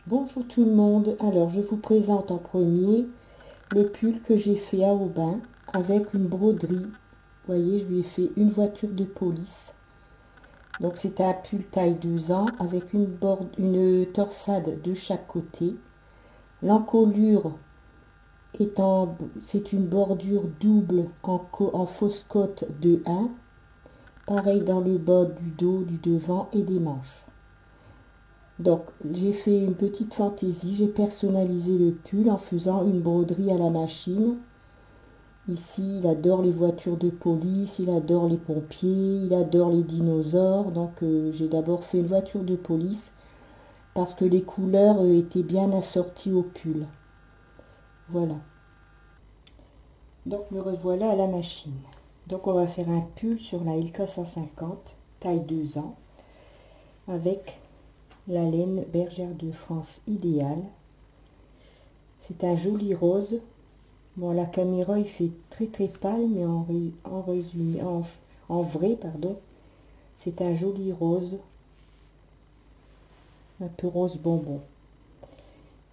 Bonjour tout le monde, alors je vous présente en premier le pull que j'ai fait à Aubin avec une broderie. Vous voyez, je lui ai fait une voiture de police. Donc c'est un pull taille 2 ans avec une torsade de chaque côté. L'encolure c'est une bordure double en fausse côte de 1. Pareil dans le bas du dos, du devant et des manches. Donc j'ai fait une petite fantaisie, j'ai personnalisé le pull en faisant une broderie à la machine. Ici, il adore les voitures de police, il adore les pompiers, il adore les dinosaures. Donc j'ai d'abord fait une voiture de police parce que les couleurs étaient bien assorties au pull. Voilà. Donc me revoilà à la machine. Donc on va faire un pull sur la LK 150, taille 2 ans, avec la laine bergère de France idéale. C'est un joli rose. Bon, la caméra il fait très pâle, mais en résumé, en vrai, pardon, c'est un joli rose, un peu rose bonbon.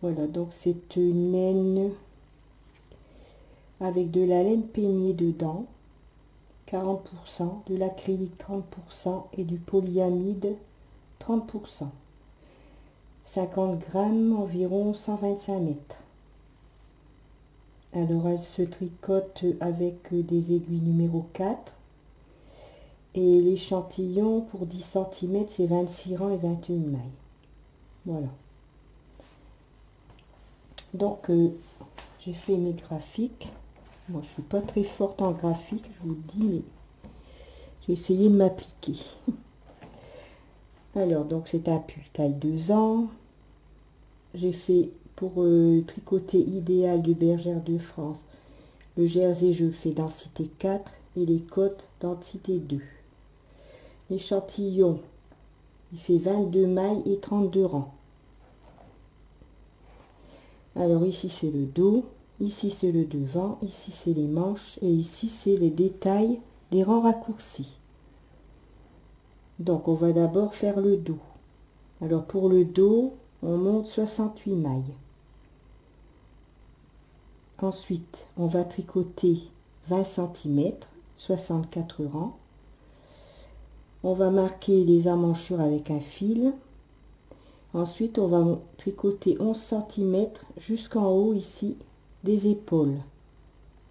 Voilà, donc c'est une laine avec de la laine peignée dedans, 40%, de l'acrylique 30% et du polyamide 30%. 50 grammes, environ 125 mètres. Alors elle se tricote avec des aiguilles numéro 4. Et l'échantillon pour 10 cm, c'est 26 rangs et 21 mailles. Voilà. Donc j'ai fait mes graphiques. Moi je suis pas très forte en graphique, je vous le dis, mais j'ai essayé de m'appliquer. Alors donc c'est un pull taille 2 ans. J'ai fait pour tricoter idéal de Bergère de France. Le jersey je le fais densité 4 et les côtes densité 2. L'échantillon il fait 22 mailles et 32 rangs. Alors ici c'est le dos, ici c'est le devant, ici c'est les manches et ici c'est les détails des rangs raccourcis. Donc on va d'abord faire le dos. Alors pour le dos, on monte 68 mailles. Ensuite, on va tricoter 20 cm, 64 rangs. On va marquer les emmanchures avec un fil. Ensuite, on va tricoter 11 cm jusqu'en haut ici des épaules,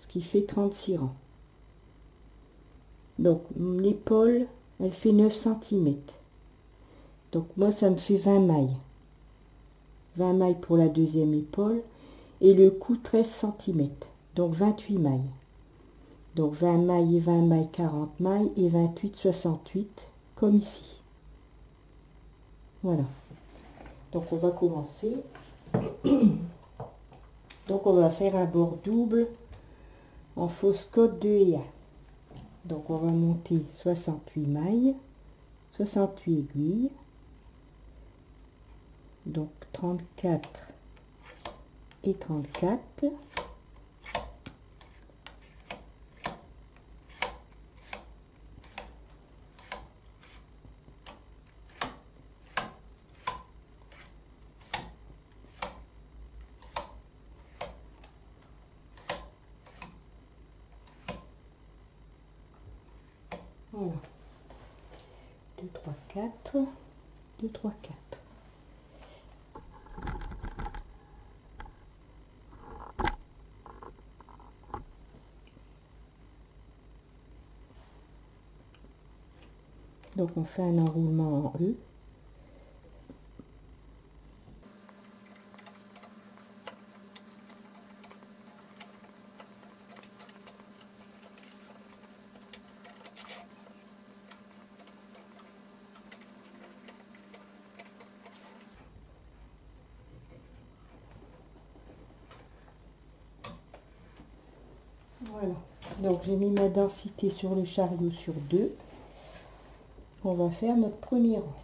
ce qui fait 36 rangs. Donc l'épaule, elle fait 9 cm. Donc moi, ça me fait 20 mailles. 20 mailles pour la deuxième épaule et le cou 13 cm. Donc 28 mailles. Donc 20 mailles et 20 mailles, 40 mailles et 28, 68, comme ici. Voilà. Donc on va commencer. Donc on va faire un bord double en fausse côte 2 et 1. Donc on va monter 68 mailles, 68 aiguilles. Donc 34 et 34. Voilà. 2, 3, 4. 2, 3, 4. Donc on fait un enroulement en E. Voilà. Donc j'ai mis ma densité sur le chariot sur 2. On va faire notre premier rang.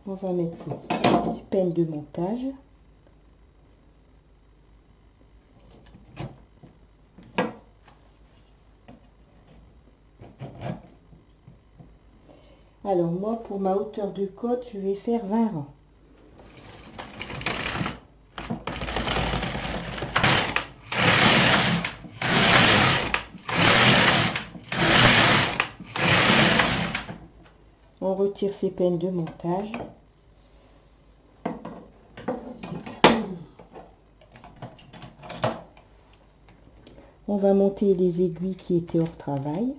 On va mettre ces petites peines de montage. Alors moi, pour ma hauteur de côte, je vais faire 20 rangs. On retire ses peines de montage. On va monter les aiguilles qui étaient hors travail.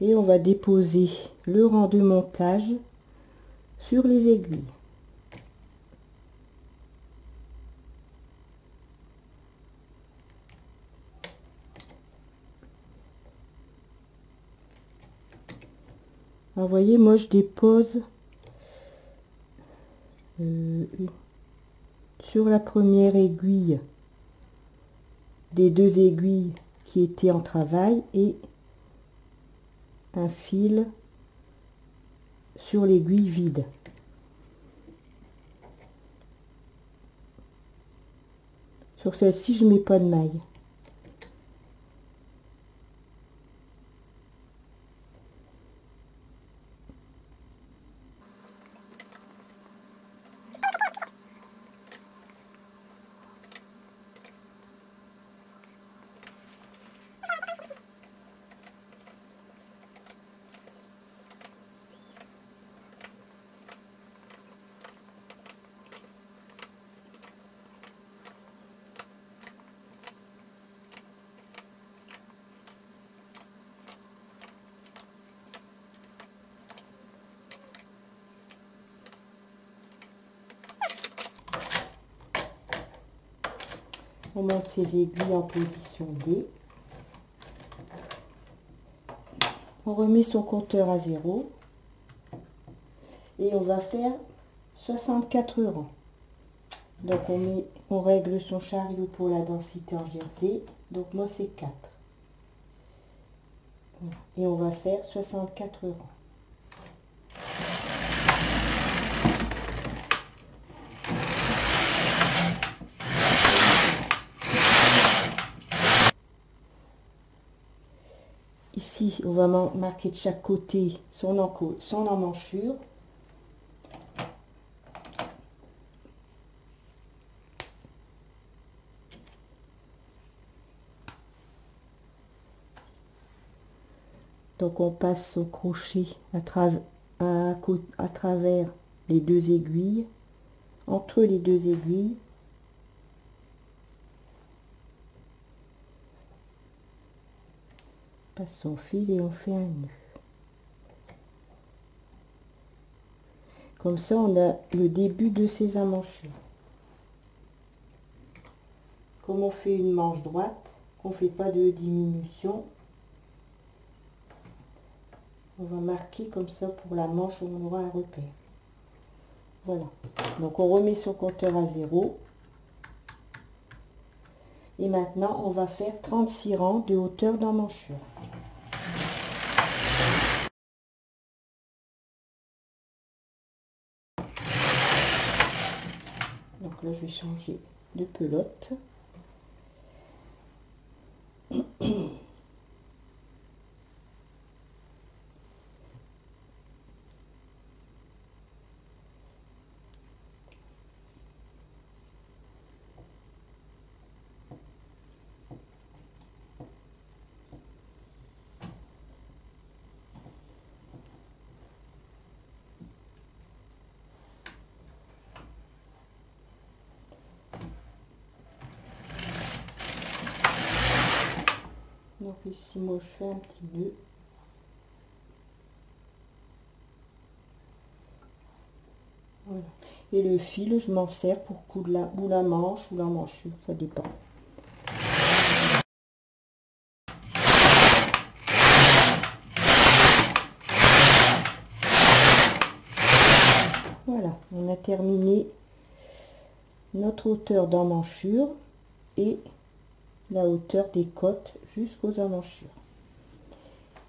Et on va déposer le rang de montage sur les aiguilles. Vous voyez, moi je dépose sur la première aiguille des deux aiguilles qui étaient en travail et un fil sur l'aiguille vide. Sur celle-ci, je mets pas de maille. On monte ces aiguilles en position D. On remet son compteur à 0. Et on va faire 64 rangs. Donc on règle son chariot pour la densité en jersey. Donc moi c'est 4. Voilà. Et on va faire 64 rangs. Ici, on va marquer de chaque côté son emmanchure. Donc on passe au crochet à travers les deux aiguilles, entre les deux aiguilles. On passe son fil et on fait un nœud. Comme ça, on a le début de ces emmanchures. Comme on fait une manche droite, qu'on ne fait pas de diminution, on va marquer comme ça pour la manche où on aura un repère. Voilà. Donc on remet son compteur à 0. Et maintenant, on va faire 36 rangs de hauteur d'emmanchure. Donc là, je vais changer de pelote. Donc ici, moi, je fais un petit nœud. Voilà. Et le fil, je m'en sers pour coudre la manche ou l'emmanchure, ça dépend. Voilà, on a terminé notre hauteur d'emmanchure et la hauteur des côtes jusqu'aux emmanchures.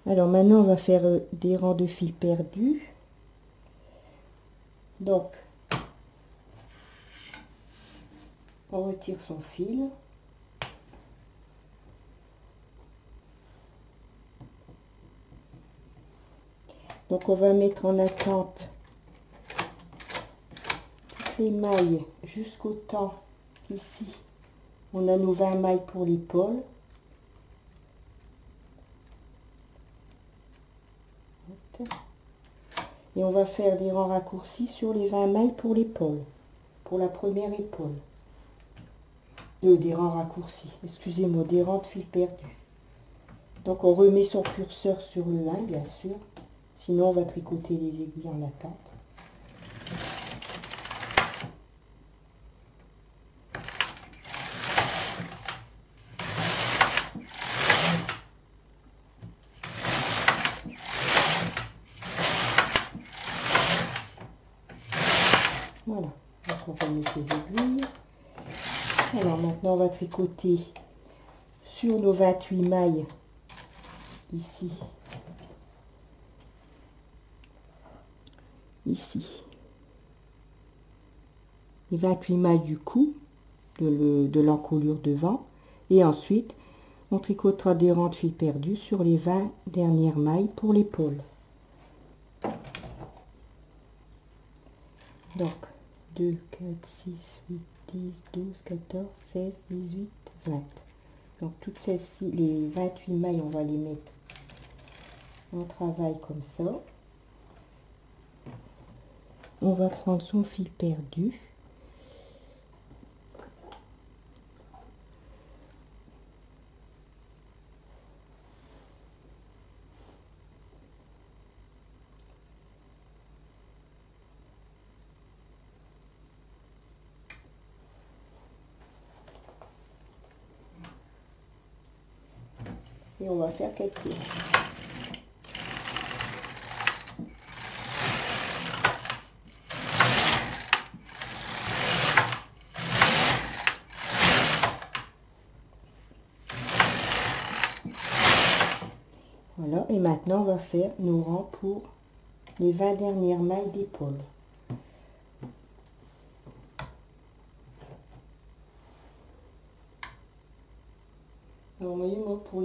Alors maintenant, on va faire des rangs de fil perdus. Donc, on retire son fil. Donc on va mettre en attente toutes les mailles jusqu'au temps ici. On a nos 20 mailles pour l'épaule. Et on va faire des rangs raccourcis sur les 20 mailles pour l'épaule, pour la première épaule. Des rangs raccourcis, excusez-moi, des rangs de fil perdu. Donc on remet son curseur sur le 1, bien sûr, sinon on va tricoter les aiguilles en attente. Voilà, donc on remet ses aiguilles. Alors maintenant on va tricoter sur nos 28 mailles ici, les 28 mailles du cou de l'encolure devant, et ensuite on tricotera des rangs de fil perdu sur les 20 dernières mailles pour l'épaule. Donc 2, 4, 6, 8, 10, 12, 14, 16, 18, 20. Donc toutes celles-ci, les 28 mailles, on va les mettre en travail comme ça. On va prendre son fil perdu. Et on va faire quelques rangs. Voilà, et maintenant on va faire nos rangs pour les 20 dernières mailles d'épaule. Alors vous voyez, moi pour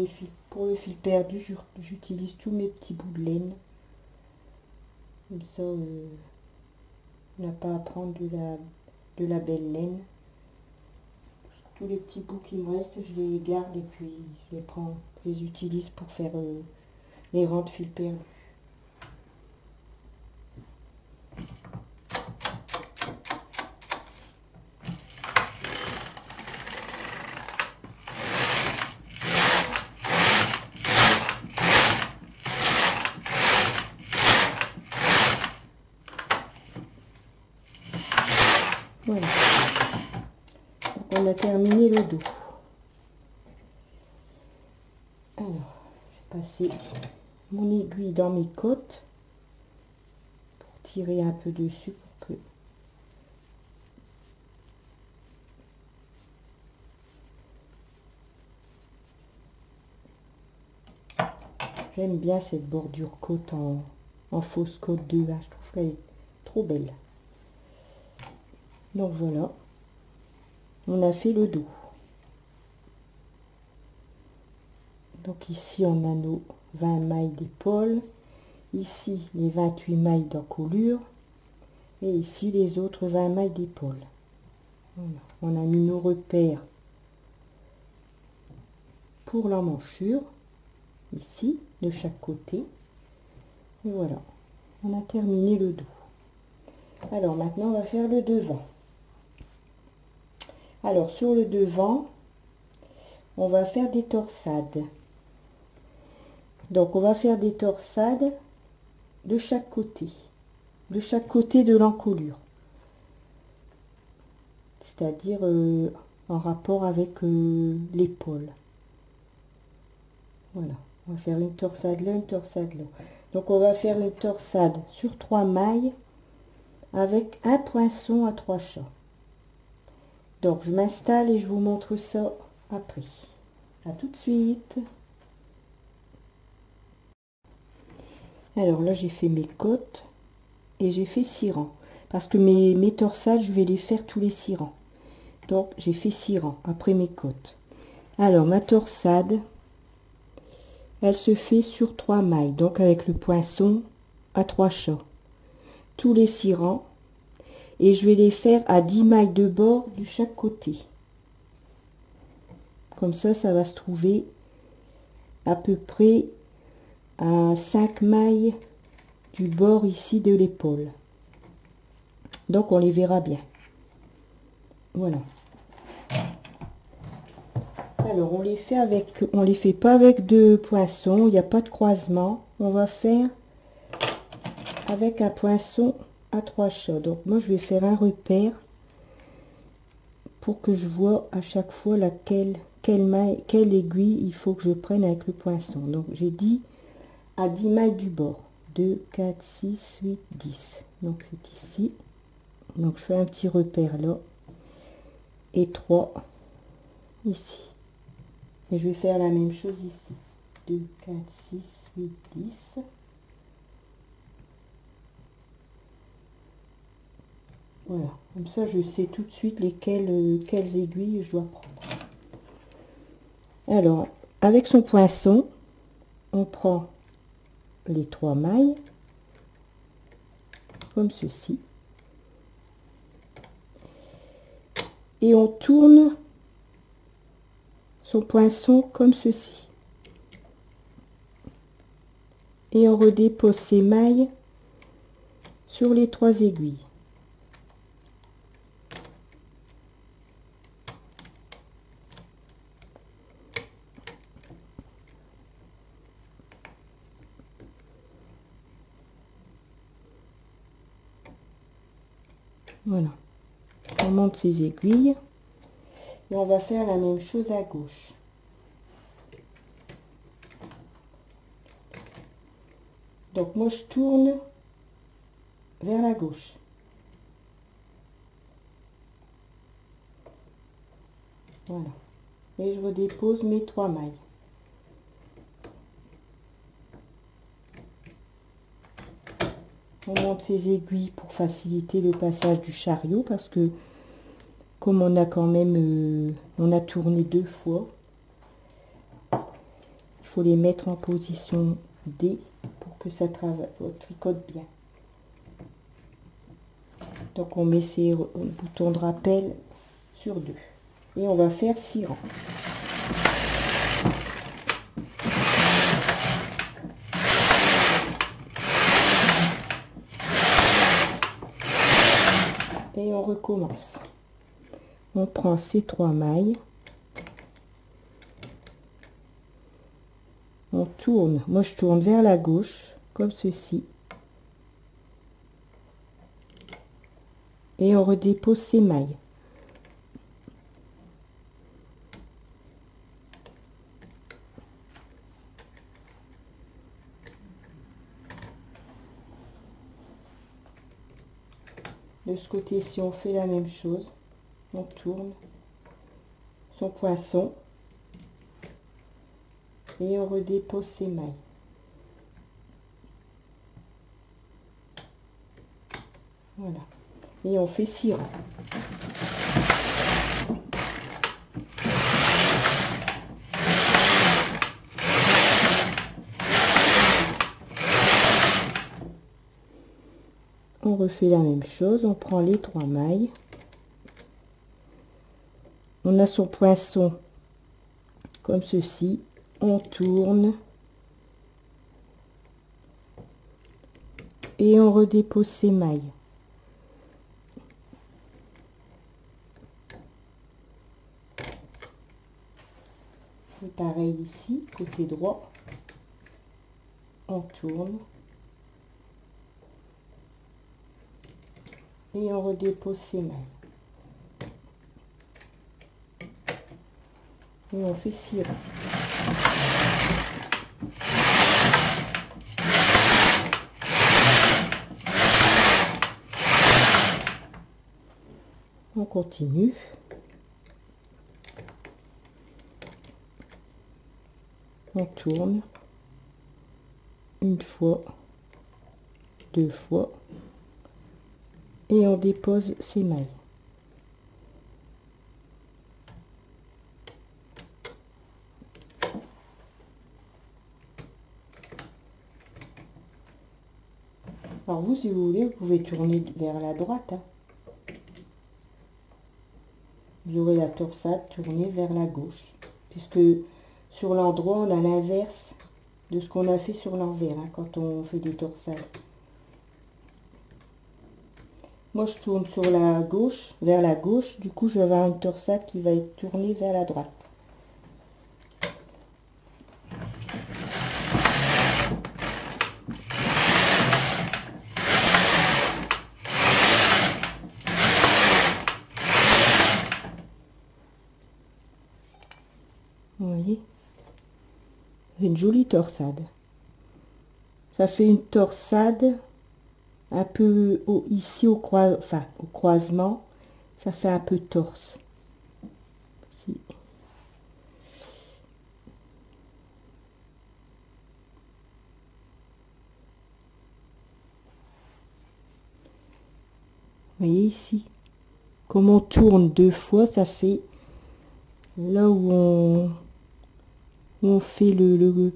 le fil perdu, j'utilise tous mes petits bouts de laine. Comme ça, on n'a pas à prendre de la belle laine. Tous les petits bouts qui me restent, je les garde et puis je les utilise pour faire les rangs de fil perdu. Voilà. Donc on a terminé le dos. Alors, je vais passer mon aiguille dans mes côtes pour tirer un peu dessus pour que j'aime bien cette bordure côte en fausse côte de vache. Je trouve qu'elle est trop belle. Donc voilà, on a fait le dos. Donc ici on a nos 20 mailles d'épaule, ici les 28 mailles d'encolure et ici les autres 20 mailles d'épaule. Voilà. On a mis nos repères pour l'emmanchure ici de chaque côté, et voilà, on a terminé le dos. Alors maintenant on va faire le devant. Alors sur le devant on va faire des torsades. Donc on va faire des torsades de chaque côté de l'encolure, c'est-à-dire en rapport avec l'épaule. Voilà, on va faire une torsade là, une torsade là. Donc on va faire une torsade sur 3 mailles avec un poinçon à 3 chats. Donc je m'installe et je vous montre ça après. À tout de suite. Alors là j'ai fait mes côtes et j'ai fait 6 rangs parce que mes torsades je vais les faire tous les 6 rangs. Donc j'ai fait 6 rangs après mes côtes. Alors ma torsade, elle se fait sur 3 mailles, donc avec le poinçon à 3 chats, tous les 6 rangs, et je vais les faire à 10 mailles de bord de chaque côté. Comme ça va se trouver à peu près à 5 mailles du bord ici de l'épaule. Donc on les verra bien. Voilà. Alors on les fait pas avec de poinçon, il n'y a pas de croisement. On va faire avec un poinçon à 3 chats. Donc moi je vais faire un repère pour que je vois à chaque fois quelle aiguille il faut que je prenne avec le poinçon. Donc j'ai dit à 10 mailles du bord. 2, 4, 6, 8, 10. Donc c'est ici. Donc je fais un petit repère là. Et 3 ici. Et je vais faire la même chose ici. 2, 4, 6, 8, 10. Voilà. Comme ça, je sais tout de suite quelles aiguilles je dois prendre. Alors, avec son poinçon, on prend les 3 mailles, comme ceci. Et on tourne son poinçon comme ceci. Et on redépose ses mailles sur les 3 aiguilles. Voilà. On monte ses aiguilles. Et on va faire la même chose à gauche. Donc moi je tourne vers la gauche. Voilà. Et je redépose mes 3 mailles. On monte ses aiguilles pour faciliter le passage du chariot parce que comme on a quand même on a tourné 2 fois, il faut les mettre en position D pour que ça tricote bien. Donc on met ces boutons de rappel sur 2 et on va faire 6 rangs. Et on recommence. On prend ces 3 mailles, on tourne, moi je tourne vers la gauche comme ceci et on redépose ces mailles. De ce côté-ci on fait la même chose, on tourne son poinçon et on redépose ses mailles. Voilà. Et on fait 6 rangs. On refait la même chose, on prend les 3 mailles. On a son poinçon comme ceci, on tourne et on redépose ses mailles. Et pareil ici, côté droit, on tourne et on redépose ses mailles. Et on fait 6 rangs. On continue. On tourne une fois, 2 fois et on dépose ses mailles. Alors vous, si vous voulez, vous pouvez tourner vers la droite, hein. Vous aurez la torsade tournée vers la gauche, puisque sur l'endroit, on a l'inverse de ce qu'on a fait sur l'envers, hein, quand on fait des torsades. Moi, je tourne sur la gauche, vers la gauche, du coup, je vais avoir une torsade qui va être tournée vers la droite. Vous voyez, une jolie torsade. Ça fait une torsade un peu ici au croisement, ça fait un peu torse. Ici. Vous voyez ici, comme on tourne deux fois, ça fait là où on fait le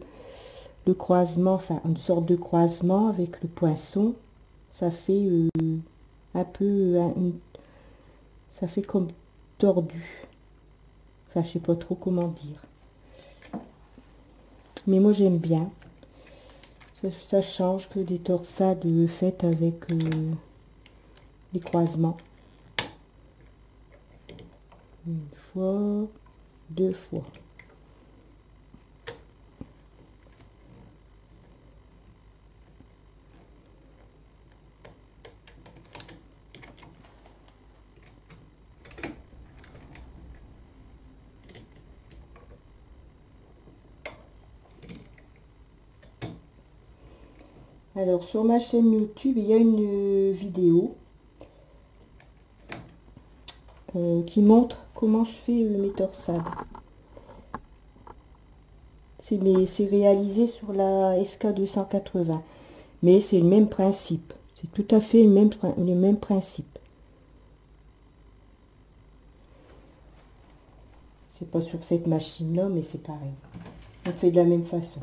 croisement, enfin une sorte de croisement avec le poinçon, ça fait un peu, ça fait comme tordu. Enfin, je sais pas trop comment dire. Mais moi j'aime bien. Ça change que des torsades faites avec les croisements. Une fois, deux fois. Alors sur ma chaîne YouTube, il y a une vidéo qui montre comment je fais mes torsades. C'est réalisé sur la SK280, mais c'est le même principe. C'est tout à fait le même principe. C'est pas sur cette machine-là, mais c'est pareil. On fait de la même façon.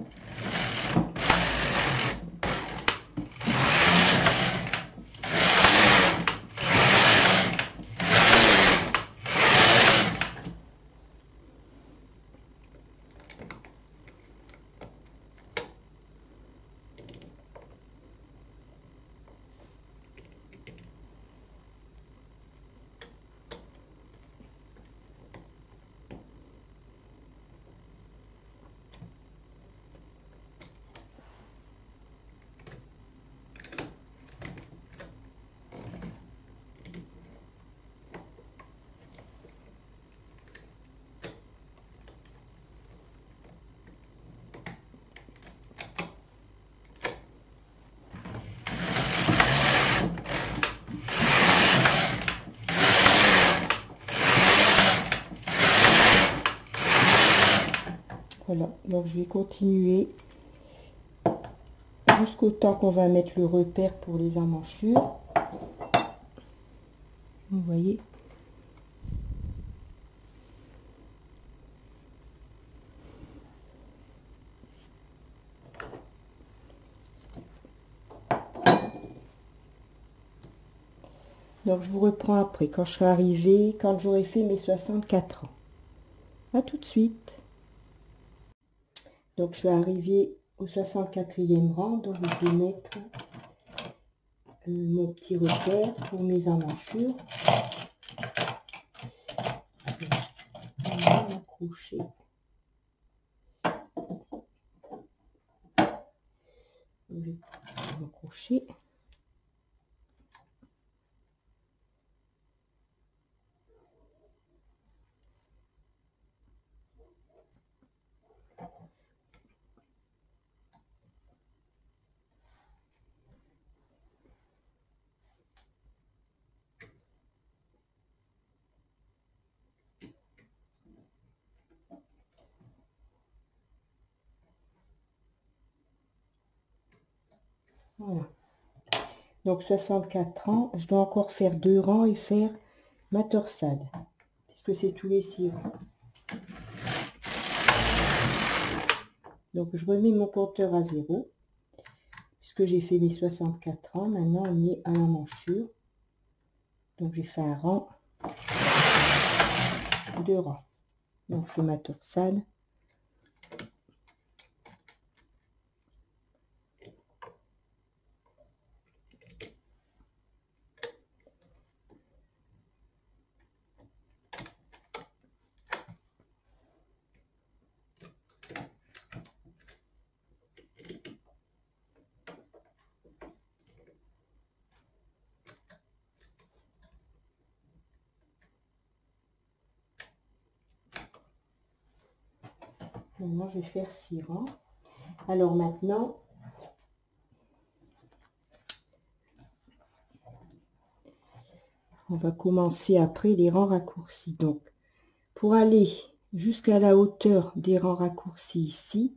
Voilà, donc je vais continuer jusqu'au temps qu'on va mettre le repère pour les emmanchures. Vous voyez. Donc je vous reprends après, quand je serai arrivée, quand j'aurai fait mes 64 ans. À tout de suite. Donc je suis arrivée au 64e rang, donc je vais mettre mon petit repère pour mes emmanchures. Je vais accrocher. Je vais accrocher. Voilà. Donc 64 ans, je dois encore faire 2 rangs et faire ma torsade, puisque c'est tous les 6 rangs. Donc je remets mon compteur à 0, puisque j'ai fait mes 64 rangs. Maintenant on est à l'emmanchure, donc j'ai fait un rang, 2 rangs, donc je fais ma torsade. Maintenant je vais faire 6 rangs. Alors maintenant on va commencer après les rangs raccourcis. Donc pour aller jusqu'à la hauteur des rangs raccourcis ici,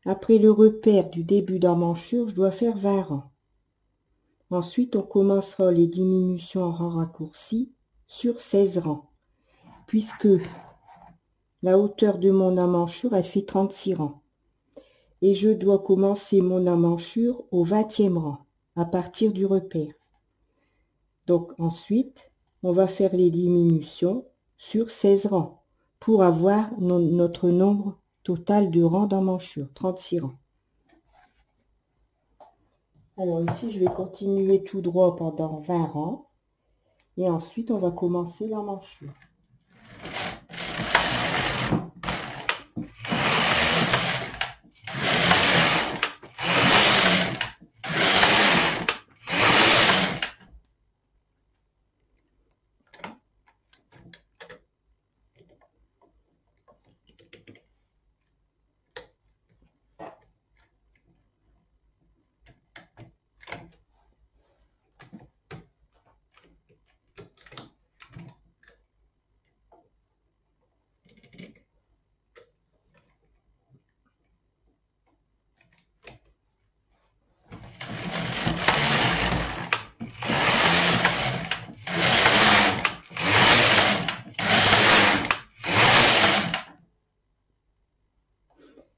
après le repère du début d'emmanchure, je dois faire 20 rangs. Ensuite on commencera les diminutions en rangs raccourcis sur 16 rangs, puisque la hauteur de mon emmanchure elle fait 36 rangs. Et je dois commencer mon emmanchure au 20e rang, à partir du repère. Donc ensuite, on va faire les diminutions sur 16 rangs, pour avoir notre nombre total de rangs d'emmanchure, 36 rangs. Alors ici, je vais continuer tout droit pendant 20 rangs, et ensuite on va commencer l'emmanchure.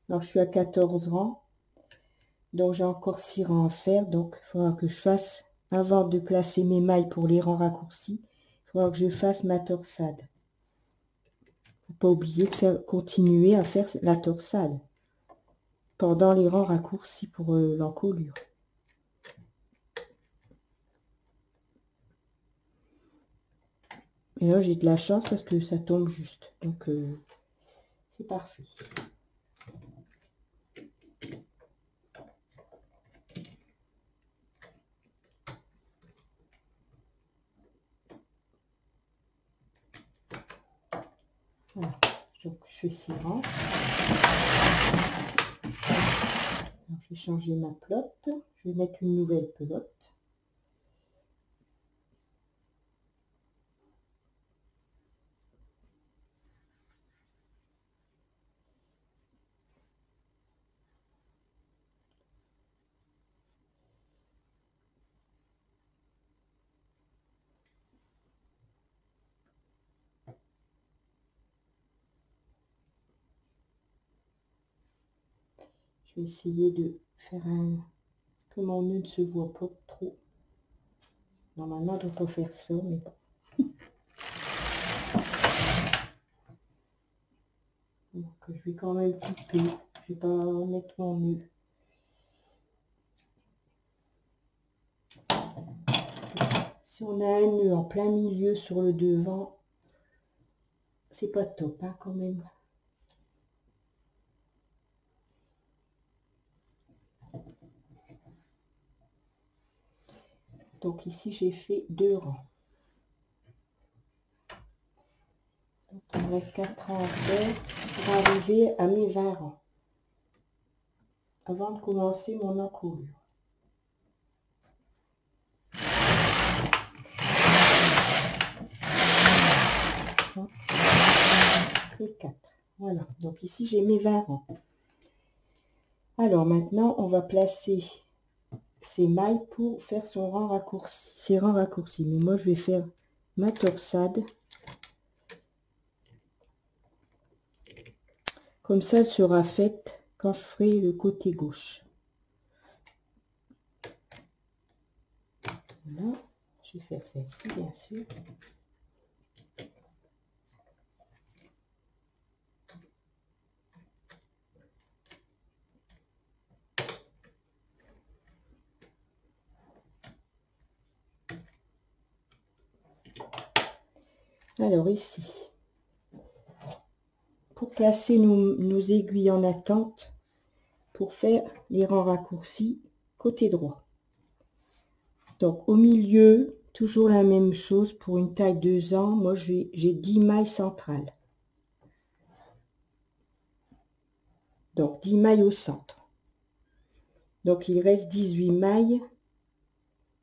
Alors je suis à 14 rangs, donc j'ai encore 6 rangs à faire, donc il faudra que je fasse, avant de placer mes mailles pour les rangs raccourcis, il faudra que je fasse ma torsade. Faut pas oublier de faire, continuer à faire la torsade pendant les rangs raccourcis pour l'encolure. Et là j'ai de la chance parce que ça tombe juste, donc c'est parfait. Voilà, donc je fais 6 rangs. Alors, je vais changer ma pelote, je vais mettre une nouvelle pelote. Je vais essayer de faire un... que mon nœud ne se voit pas trop. Normalement, on ne doit pas faire ça, mais bon. Donc, je vais quand même couper. Je vais pas mettre mon nœud. Si on a un nœud en plein milieu sur le devant, c'est pas top, hein, quand même. Donc ici, j'ai fait 2 rangs. Donc, il me reste 4 rangs à faire pour arriver à mes 20 rangs. Avant de commencer mon encolure. Que 4. Voilà. Donc ici, j'ai mes 20 rangs. Alors maintenant, on va placer ces mailles pour faire son rang raccourci, ses rangs raccourcis. Mais moi, je vais faire ma torsade. Comme ça, elle sera faite quand je ferai le côté gauche. Voilà, je vais faire celle-ci bien sûr. Alors ici, pour placer nos aiguilles en attente, pour faire les rangs raccourcis côté droit. Donc au milieu, toujours la même chose pour une taille 2 ans. Moi j'ai 10 mailles centrales. Donc 10 mailles au centre. Donc il reste 18 mailles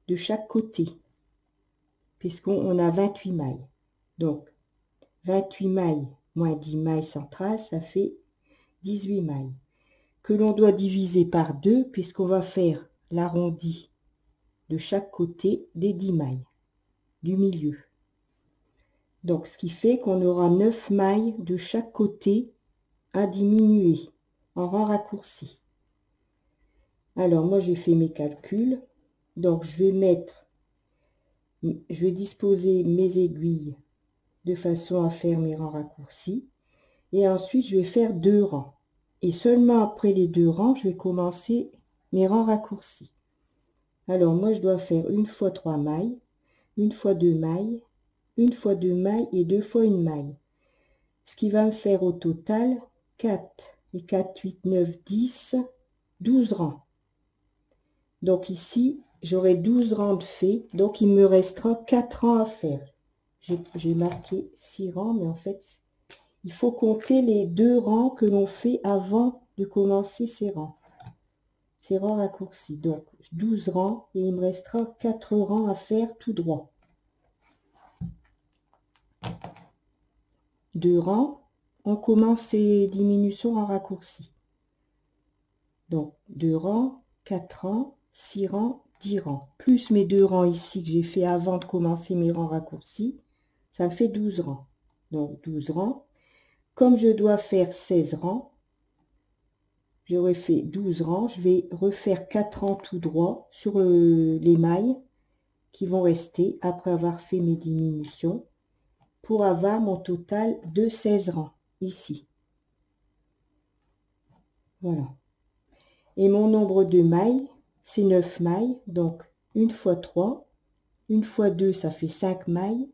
de chaque côté, puisqu'on a 28 mailles. Donc 28 mailles moins 10 mailles centrales, ça fait 18 mailles. Que l'on doit diviser par 2, puisqu'on va faire l'arrondi de chaque côté des 10 mailles du milieu. Donc ce qui fait qu'on aura 9 mailles de chaque côté à diminuer en rang raccourci. Alors moi j'ai fait mes calculs, donc je vais disposer mes aiguilles de façon à faire mes rangs raccourcis, et ensuite je vais faire 2 rangs, et seulement après les 2 rangs je vais commencer mes rangs raccourcis. Alors moi je dois faire une fois 3 mailles, une fois 2 mailles, une fois 2 mailles et 2 fois une maille, ce qui va me faire au total 4 et 4, 8, 9, 10, 12 rangs. Donc ici, j'aurai 12 rangs de faits, donc il me restera 4 rangs à faire. J'ai marqué 6 rangs, mais en fait, il faut compter les 2 rangs que l'on fait avant de commencer ces rangs raccourcis. Donc 12 rangs, et il me restera 4 rangs à faire tout droit. 2 rangs, on commence ces diminutions en raccourci. Donc 2 rangs, 4 rangs, 6 rangs, 10 rangs, plus mes 2 rangs ici que j'ai fait avant de commencer mes rangs raccourcis, ça me fait 12 rangs. Donc 12 rangs. Comme je dois faire 16 rangs, j'aurais fait 12 rangs, je vais refaire 4 rangs tout droit sur les mailles qui vont rester après avoir fait mes diminutions, pour avoir mon total de 16 rangs ici. Voilà. Et mon nombre de mailles, c'est 9 mailles, donc 1 fois 3, 1 fois 2, ça fait 5 mailles,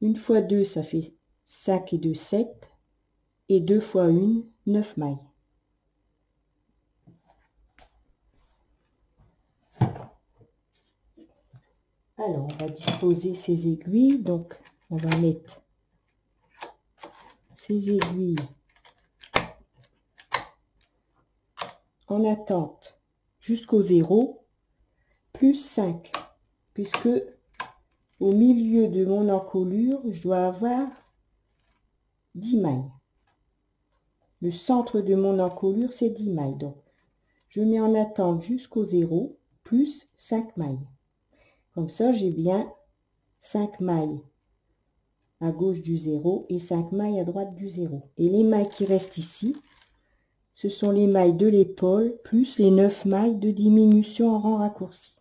1 fois 2, ça fait 5 et 2, 7, et 2 fois 1, 9 mailles. Alors, on va disposer ces aiguilles, donc on va mettre ces aiguilles en attente jusqu'au 0, plus 5, puisque au milieu de mon encolure, je dois avoir 10 mailles. Le centre de mon encolure, c'est 10 mailles. Donc, je mets en attente jusqu'au 0, plus 5 mailles. Comme ça, j'ai bien 5 mailles à gauche du 0 et 5 mailles à droite du 0. Et les mailles qui restent ici, ce sont les mailles de l'épaule, plus les 9 mailles de diminution en rang raccourci.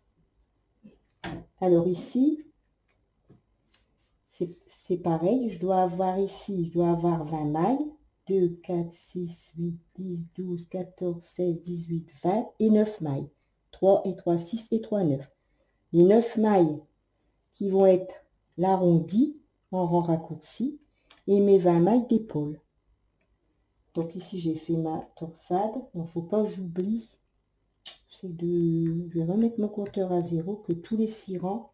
Alors ici, c'est pareil, je dois avoir ici, je dois avoir 20 mailles, 2, 4, 6, 8, 10, 12, 14, 16, 18, 20 et 9 mailles, 3 et 3, 6 et 3, 9. Les 9 mailles qui vont être l'arrondi en rang raccourci et mes 20 mailles d'épaule. Donc ici j'ai fait ma torsade, il ne faut pas que j'oublie, je vais remettre mon compteur à 0, que tous les 6 rangs,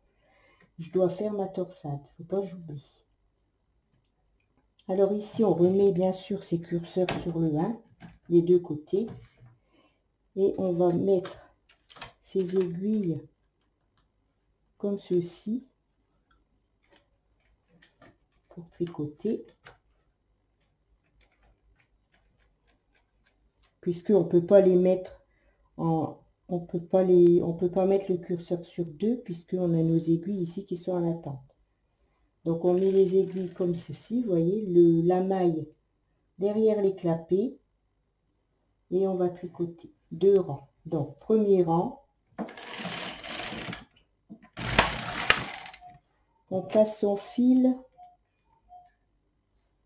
je dois faire ma torsade, il ne faut pas que j'oublie. Alors ici, on remet bien sûr ces curseurs sur le 1, les deux côtés. Et on va mettre ces aiguilles comme ceci pour tricoter. Puisqu'on ne peut pas les mettre en... On peut pas mettre le curseur sur 2 puisqu'on a nos aiguilles ici qui sont en attente. Donc on met les aiguilles comme ceci, vous voyez, la maille derrière les clapets et on va tricoter 2 rangs. Donc premier rang, On passe son fil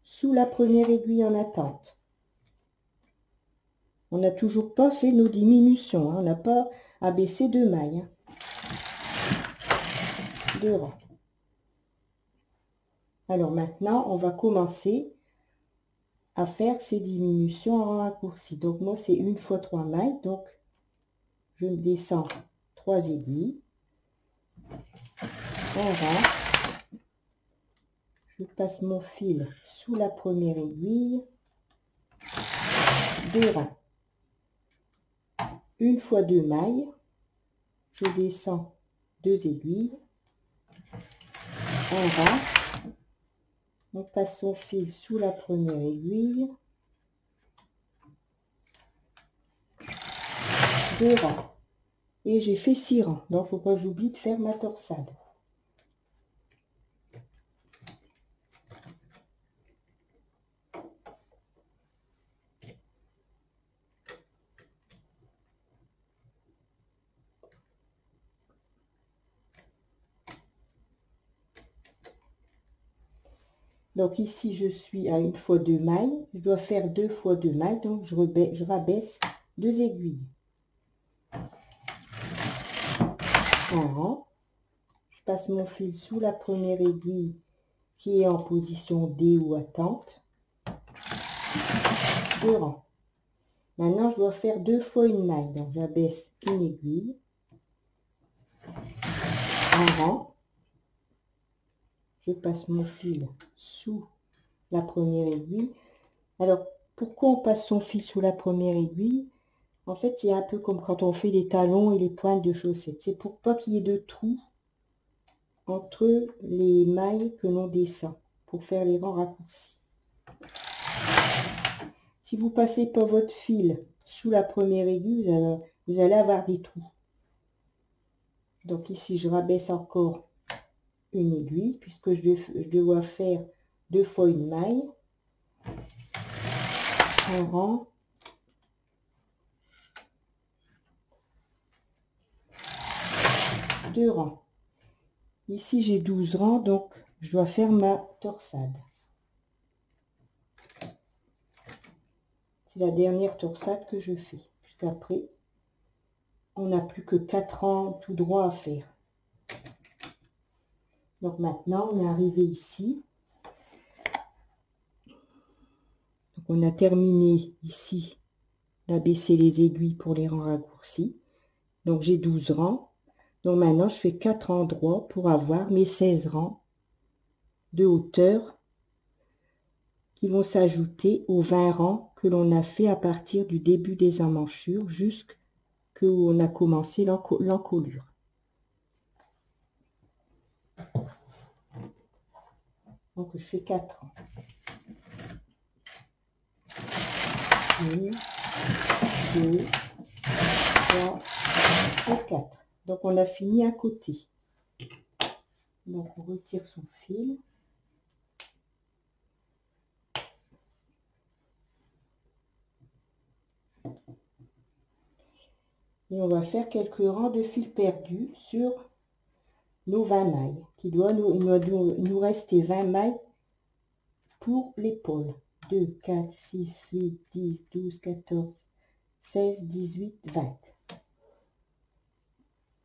sous la première aiguille en attente. On n'a toujours pas fait nos diminutions, hein. On n'a pas abaissé de mailles, hein. 2 rangs. Alors maintenant, on va commencer à faire ces diminutions en raccourci. Donc moi, c'est 1 fois 3 mailles. Donc je descends 3 aiguilles. En rang. Je passe mon fil sous la première aiguille. 2 rangs. 1 fois 2 mailles. Je descends 2 aiguilles. En rang. On passe son fil sous la première aiguille. 2 rangs. Et j'ai fait 6 rangs. Donc, faut pas que j'oublie de faire ma torsade. Donc ici, je suis à 1 fois 2 mailles. Je dois faire 2 fois 2 mailles. Donc, je rabaisse 2 aiguilles. Un rang. Je passe mon fil sous la première aiguille qui est en position D ou attente. 2 rangs. Maintenant, je dois faire 2 fois 1 maille. Donc, j'abaisse une aiguille. Un rang. Je passe mon fil sous la première aiguille. Alors, pourquoi on passe son fil sous la première aiguille? En fait, c'est un peu comme quand on fait les talons et les pointes de chaussettes. C'est pour pas qu'il y ait de trous entre les mailles que l'on descend, pour faire les rangs raccourcis. Si vous passez pas votre fil sous la première aiguille, vous allez avoir des trous. Donc ici, je rabaisse encore une aiguille, puisque je dois faire 2 fois 1 maille. Un rang. Deux rangs. Ici, j'ai 12 rangs, donc je dois faire ma torsade. C'est la dernière torsade que je fais, puisqu'après, on n'a plus que 4 rangs tout droit à faire. Donc maintenant, on est arrivé ici. Donc on a terminé ici d'abaisser les aiguilles pour les rangs raccourcis. Donc j'ai 12 rangs. Donc maintenant, je fais 4 endroits pour avoir mes 16 rangs de hauteur qui vont s'ajouter aux 20 rangs que l'on a fait à partir du début des emmanchures jusqu'à où on a commencé l'encolure. Donc je fais 4 rangs. 1, 2, 3 et 4. Donc on a fini un côté. Donc on retire son fil. Et on va faire quelques rangs de fil perdu sur nos 20 mailles. Il doit nous rester 20 mailles pour l'épaule. 2, 4, 6, 8, 10, 12, 14, 16, 18, 20.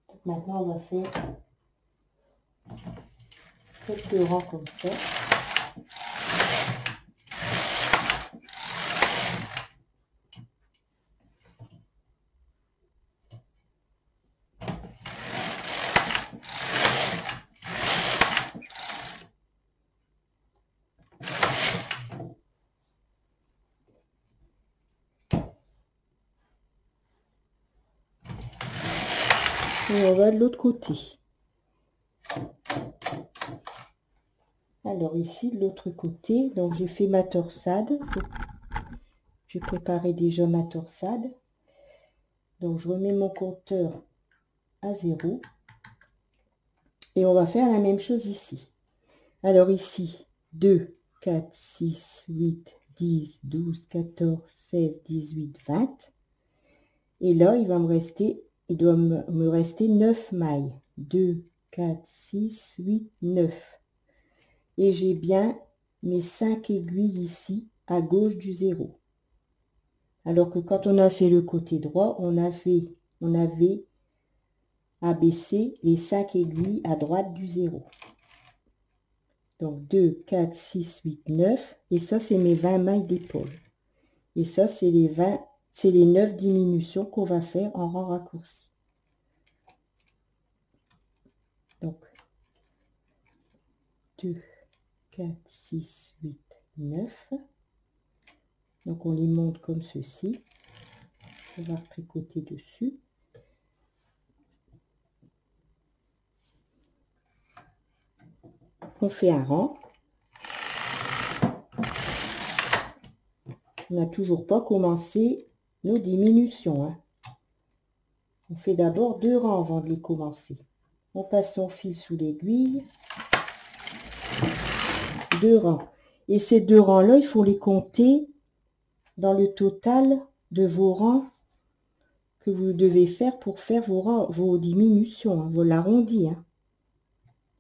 Donc maintenant, on va faire quelques rangs comme ça. Et on va de l'autre côté. Alors ici, de l'autre côté, donc j'ai fait ma torsade. J'ai préparé déjà ma torsade. Donc je remets mon compteur à 0. Et on va faire la même chose ici. Alors ici, 2, 4, 6, 8, 10, 12, 14, 16, 18, 20. Et là, il doit me rester 9 mailles. 2, 4, 6, 8, 9. Et j'ai bien mes 5 aiguilles ici à gauche du 0. Alors que quand on a fait le côté droit, on avait abaissé les 5 aiguilles à droite du 0. Donc 2, 4, 6, 8, 9. Et ça, c'est mes 20 mailles d'épaule. Et ça, c'est les 9 diminutions qu'on va faire en rang raccourci. Donc 2, 4, 6, 8, 9. Donc on les monte comme ceci. On va tricoter dessus. On fait un rang. On n'a toujours pas commencé nos diminutions, hein. On fait d'abord 2 rangs avant de les commencer. On passe son fil sous l'aiguille. 2 rangs. Et ces 2 rangs-là, il faut les compter dans le total de vos rangs que vous devez faire pour faire vos diminutions, hein, vos arrondis, hein.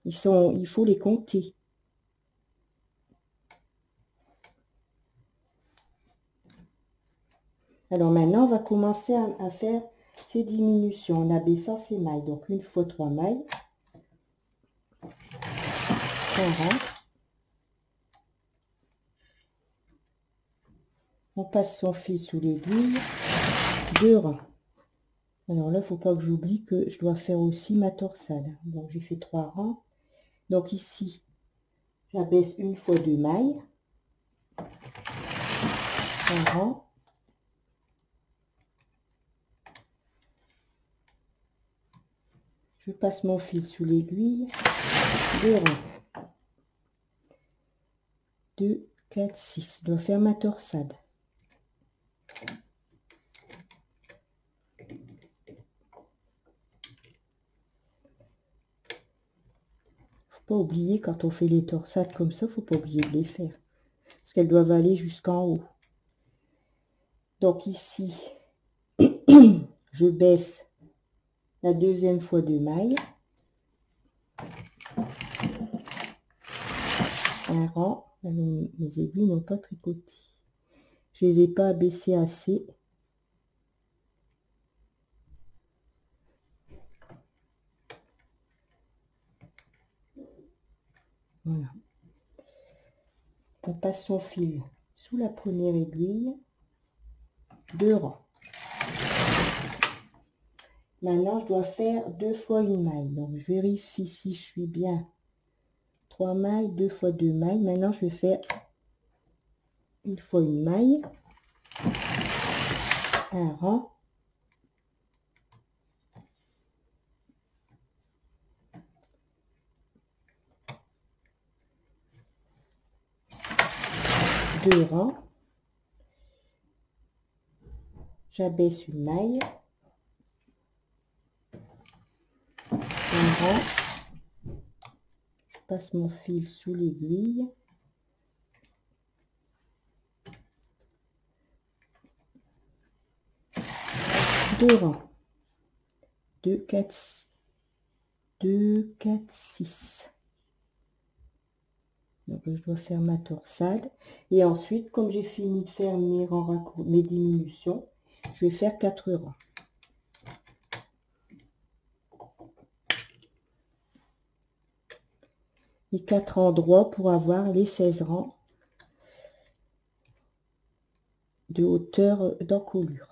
Il faut les compter. Alors maintenant, on va commencer à faire ces diminutions en abaissant ces mailles. Donc une fois 3 mailles. Un rang. On passe son fil sous l'aiguille. 2 rangs. Alors là, il ne faut pas que j'oublie que je dois faire aussi ma torsade. Donc j'ai fait 3 rangs. Donc ici, j'abaisse une fois 2 mailles. Un rang. Je passe mon fil sous l'aiguille. 2 rangs. 2, 4, 6. Je dois faire ma torsade. Pas oublier quand on fait les torsades comme ça, faut pas oublier de les faire parce qu'elles doivent aller jusqu'en haut. Donc ici je baisse la deuxième fois 2 mailles, un rang. Mes aiguilles n'ont pas tricoté, je les ai pas abaissées assez. Voilà. On passe son fil sous la première aiguille. 2 rangs. Maintenant, je dois faire 2 fois 1 maille. Donc, je vérifie si je suis bien. 3 mailles, 2 fois 2 mailles. Maintenant, je vais faire 1 fois 1 maille. Un rang. Deux rangs. J'abaisse une maille. Un rang. Je passe mon fil sous l'aiguille. 2 rangs. 2, 4, 2, 4, 6. Donc je dois faire ma torsade. Et ensuite, comme j'ai fini de faire mes rangs mes diminutions, je vais faire 4 rangs. Les 4 endroits pour avoir les 16 rangs de hauteur d'encolure.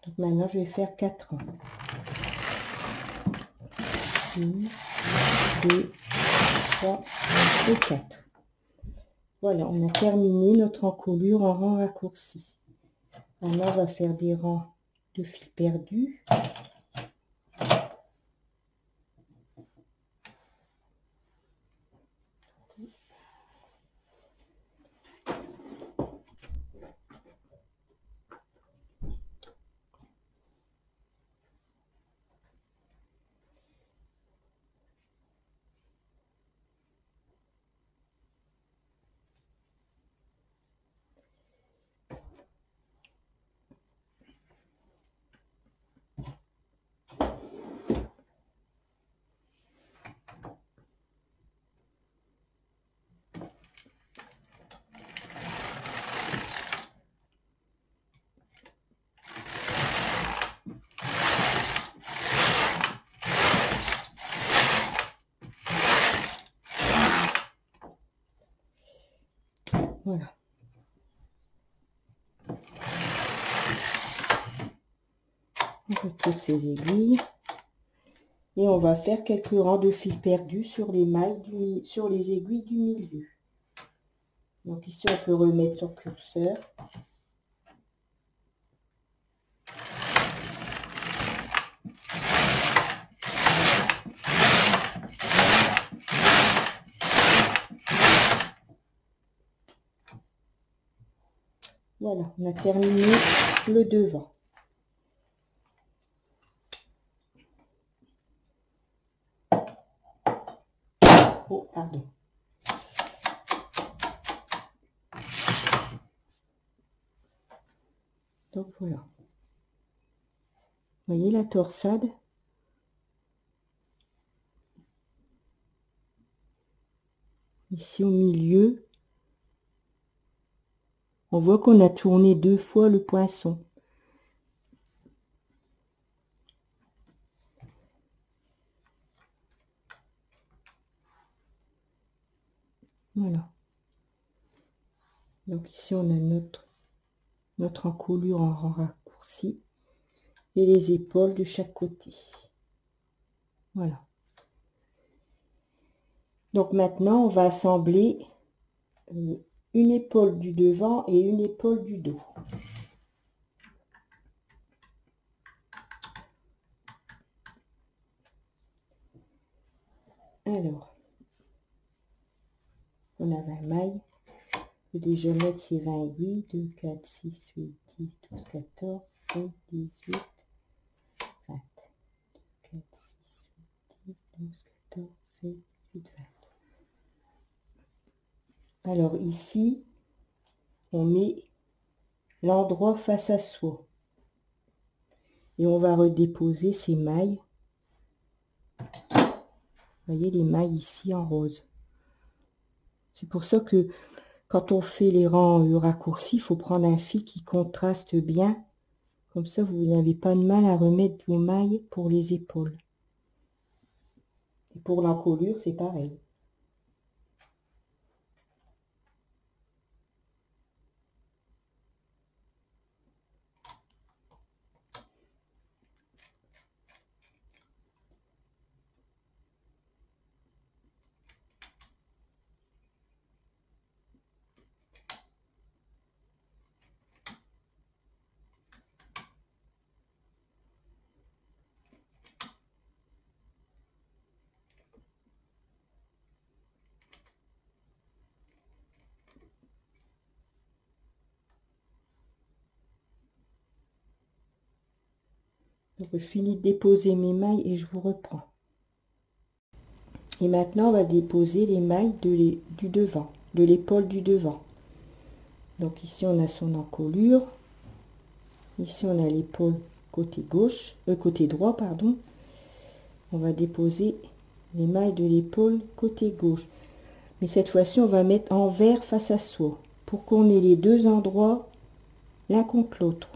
Donc maintenant, je vais faire 4 rangs. 1, 2, 3 et 4. Voilà, on a terminé notre encolure en rang raccourci. Maintenant, on va faire des rangs de fil perdu. Voilà. On retire ces aiguilles. Et on va faire quelques rangs de fil perdus sur les mailles, sur les aiguilles du milieu. Donc ici, on peut remettre son curseur. Voilà, on a terminé le devant. Oh, pardon. Donc voilà. Vous voyez la torsade? Ici au milieu, on voit qu'on a tourné 2 fois le poinçon. Voilà. Donc ici, on a notre encolure en rang raccourci et les épaules de chaque côté. Voilà. Donc maintenant, on va assembler une épaule du devant et une épaule du dos. Alors, on a 20 mailles. Je vais déjà mettre ces 20 aiguilles. 2, 4, 6, 8, 10, 12, 14, 16, 18, 20. 4, 6, 8, 10, 12, 14, 16, 18, 20. Alors ici, on met l'endroit face à soi. Et on va redéposer ces mailles. Vous voyez les mailles ici en rose. C'est pour ça que quand on fait les rangs raccourcis, il faut prendre un fil qui contraste bien. Comme ça, vous n'avez pas de mal à remettre vos mailles pour les épaules. Et pour l'encolure, c'est pareil. Donc, je finis de déposer mes mailles et je vous reprends. Et maintenant, on va déposer les mailles du devant, de l'épaule du devant. Donc ici, on a son encolure. Ici, on a l'épaule côté gauche, côté droit, pardon. On va déposer les mailles de l'épaule côté gauche. Mais cette fois-ci, on va mettre envers face à soi pour qu'on ait les deux endroits l'un contre l'autre.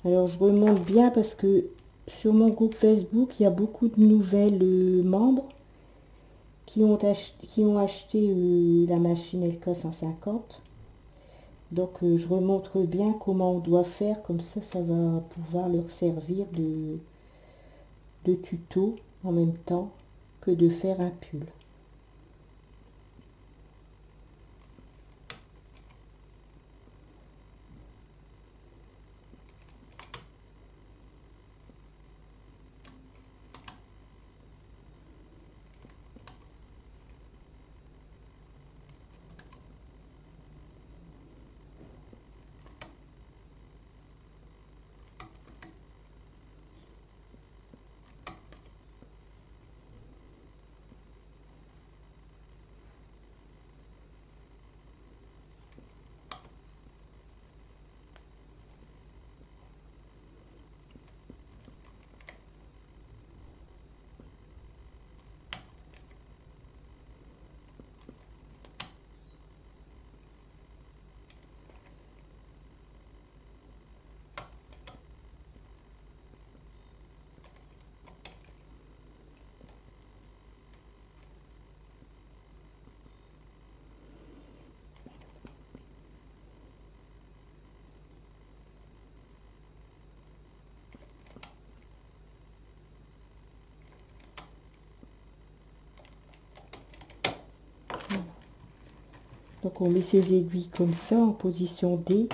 Alors, je remonte bien parce que sur mon groupe Facebook, il y a beaucoup de nouvelles membres qui ont acheté la machine LK150. Donc, je remonte bien comment on doit faire. Comme ça va pouvoir leur servir de tuto en même temps que de faire un pull. Donc on met ces aiguilles comme ça en position D.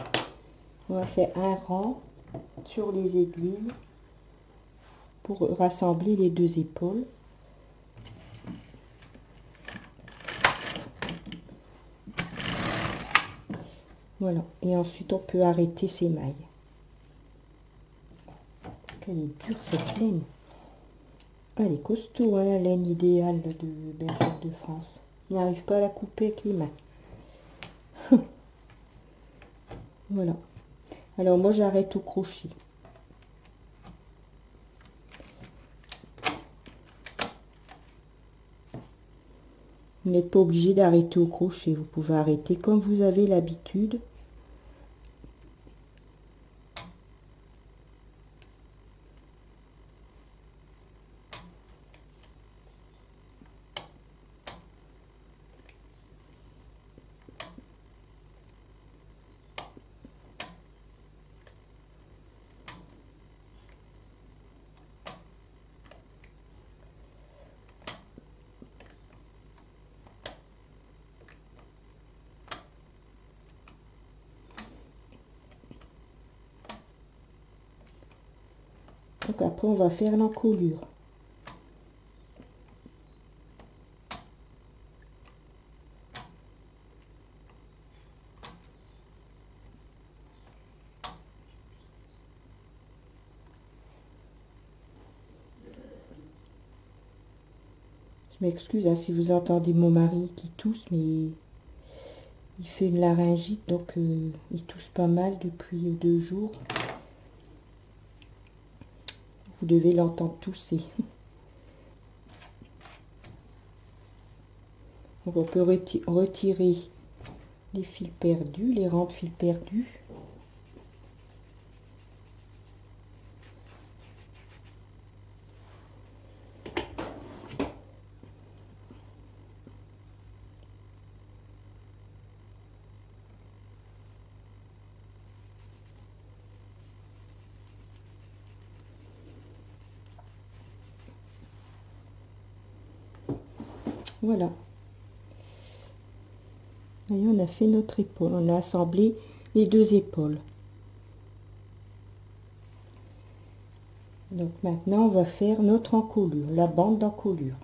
On va faire un rang sur les aiguilles pour rassembler les deux épaules. Voilà, et ensuite on peut arrêter ces mailles. Elle est dure cette laine. Elle est costaud, hein, la laine idéale de Bergère de France. Il n'arrive pas à la couper avec les mains. Voilà. Alors moi j'arrête au crochet. Vous n'êtes pas obligé d'arrêter au crochet. Vous pouvez arrêter comme vous avez l'habitude. Donc après on va faire l'encolure. Je m'excuse hein, si vous entendez mon mari qui tousse, mais il fait une laryngite, donc il tousse pas mal depuis 2 jours. Vous devez l'entendre tousser. Donc on peut retirer les fils perdus, les rangs de fils perdus. Voilà. Et on a fait notre épaule. On a assemblé les deux épaules. Donc maintenant, on va faire notre encolure, la bande d'encolure.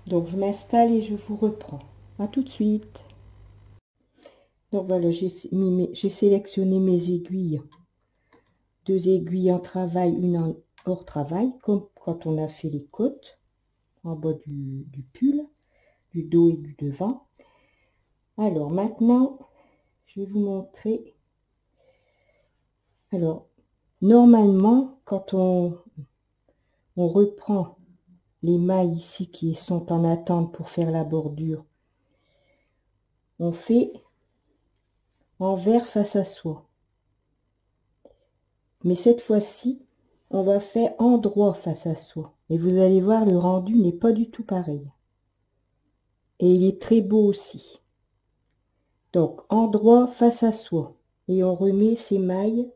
Donc je m'installe et je vous reprends. À tout de suite. Donc voilà, j'ai sélectionné mes aiguilles. 2 aiguilles en travail, une en hors travail, comme quand on a fait les côtes en bas du pull, du dos et du devant. Alors maintenant, je vais vous montrer. Alors, normalement, quand on reprend les mailles ici qui sont en attente pour faire la bordure, on fait envers face à soi. Mais cette fois-ci, on va faire endroit face à soi. Et vous allez voir, le rendu n'est pas du tout pareil. Et il est très beau aussi. Donc, endroit face à soi. Et on remet ces mailles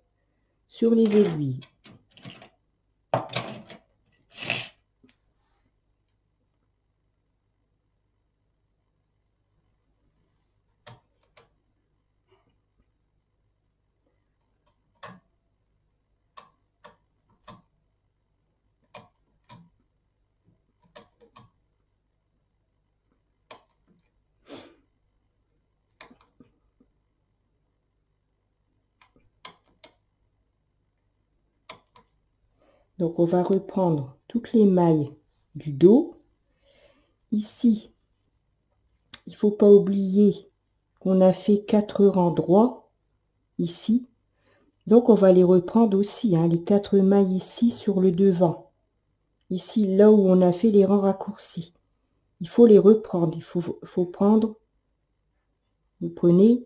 sur les aiguilles. Donc on va reprendre toutes les mailles du dos. Ici, il ne faut pas oublier qu'on a fait 4 rangs droits ici. Donc on va les reprendre aussi, hein, les 4 mailles ici sur le devant. Ici, là où on a fait les rangs raccourcis. Il faut les reprendre. Il faut prendre, vous prenez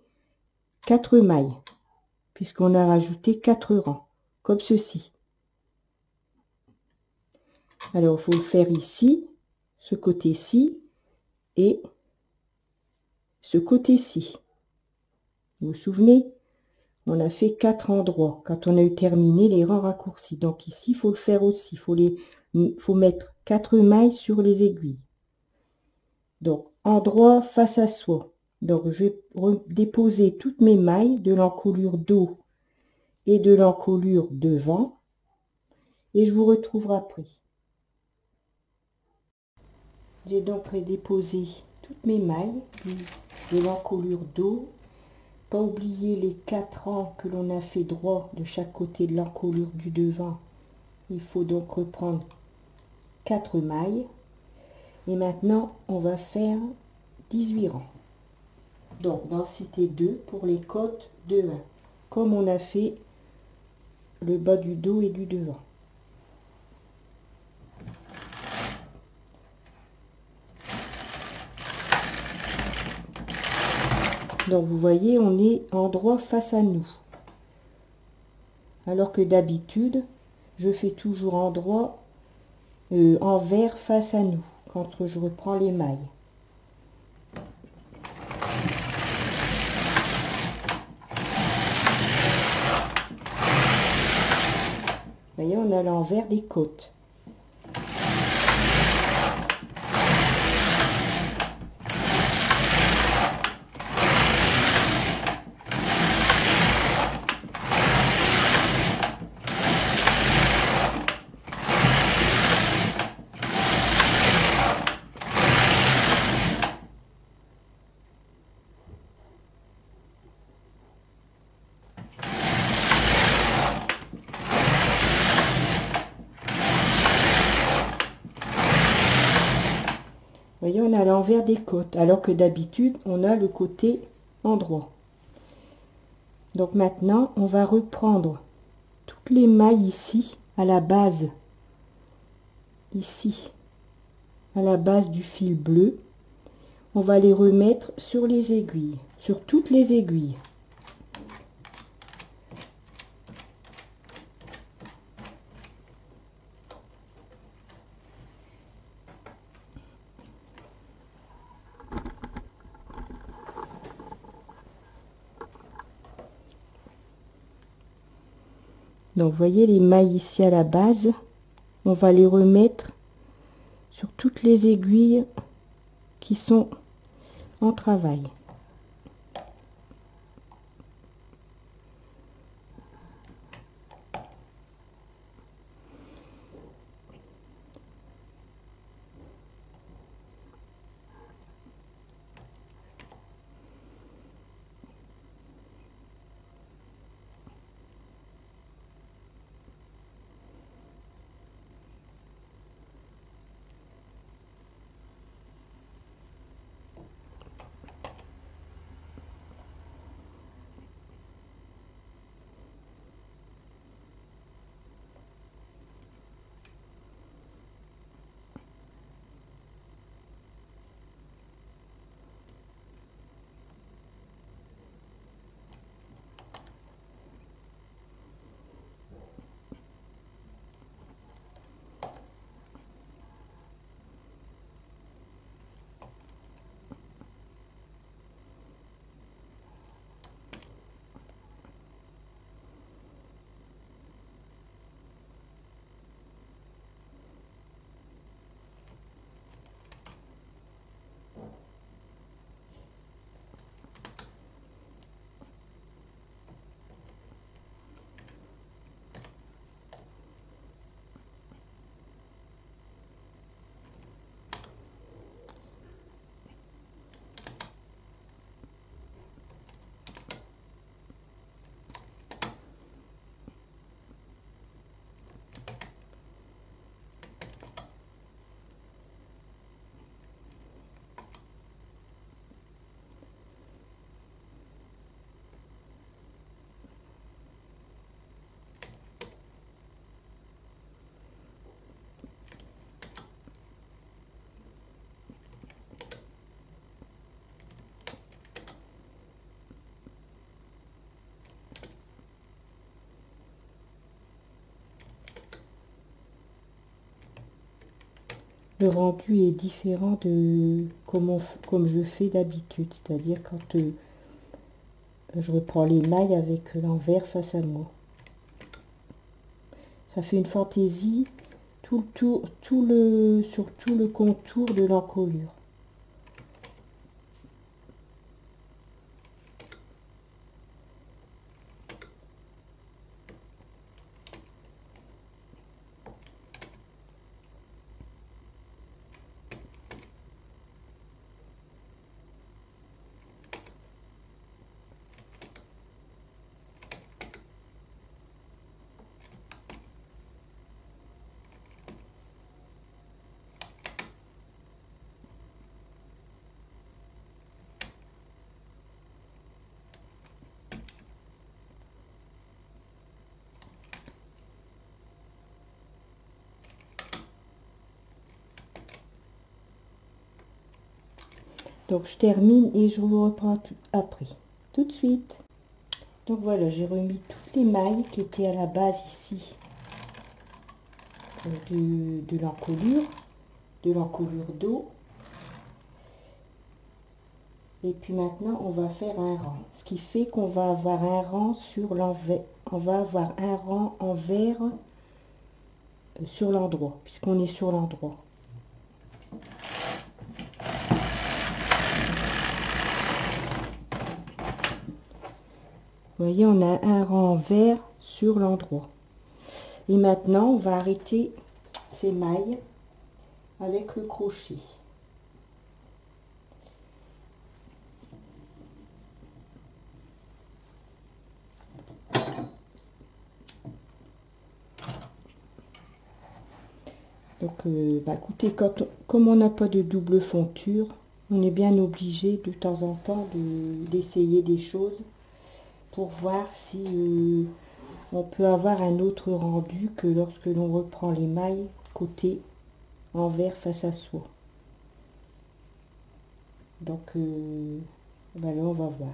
4 mailles, puisqu'on a rajouté 4 rangs, comme ceci. Alors, il faut le faire ici, ce côté-ci et ce côté-ci. Vous vous souvenez, on a fait 4 endroits quand on a eu terminé les rangs raccourcis. Donc ici, il faut le faire aussi. Il faut mettre 4 mailles sur les aiguilles. Donc, endroit face à soi. Donc je vais déposer toutes mes mailles de l'encolure dos et de l'encolure devant et je vous retrouverai après. J'ai donc déposé toutes mes mailles de l'encolure dos. Pas oublier les 4 rangs que l'on a fait droit de chaque côté de l'encolure du devant. Il faut donc reprendre 4 mailles. Et maintenant, on va faire 18 rangs. Donc, densité 2 pour les côtes de 1, comme on a fait le bas du dos et du devant. Donc, vous voyez, on est en droit face à nous. Alors que d'habitude, je fais toujours en droit, envers face à nous, quand je reprends les mailles. Vous voyez, on a l'envers des côtes. Vous voyez, on a l'envers des côtes, alors que d'habitude, on a le côté endroit. Donc maintenant, on va reprendre toutes les mailles ici, à la base, ici, à la base du fil bleu. On va les remettre sur les aiguilles, sur toutes les aiguilles. Donc, vous voyez les mailles ici à la base, on va les remettre sur toutes les aiguilles qui sont en travail. Le rendu est différent de comme je fais d'habitude, c'est-à-dire quand je reprends les mailles avec l'envers face à moi. Ça fait une fantaisie sur tout le contour de l'encolure. Donc je termine et je vous reprends après, tout de suite. Donc voilà, j'ai remis toutes les mailles qui étaient à la base ici de l'encolure d'eau. Et puis maintenant, on va faire un rang. Ce qui fait qu'on va avoir un rang sur l'envers. On va avoir un rang envers sur l'endroit, puisqu'on est sur l'endroit. Vous voyez, on a un rang envers sur l'endroit. Et maintenant, on va arrêter ces mailles avec le crochet. Donc, écoutez, comme on n'a pas de double fonture, on est bien obligé de temps en temps d'essayer des choses pour voir si on peut avoir un autre rendu que lorsque l'on reprend les mailles côté envers face à soi. Donc, là, on va voir.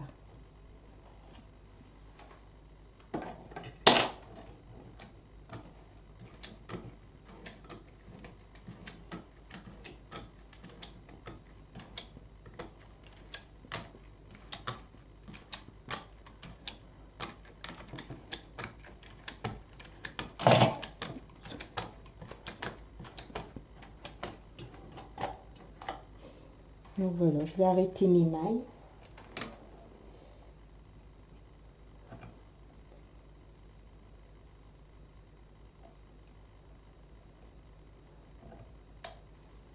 Donc voilà, je vais arrêter mes mailles.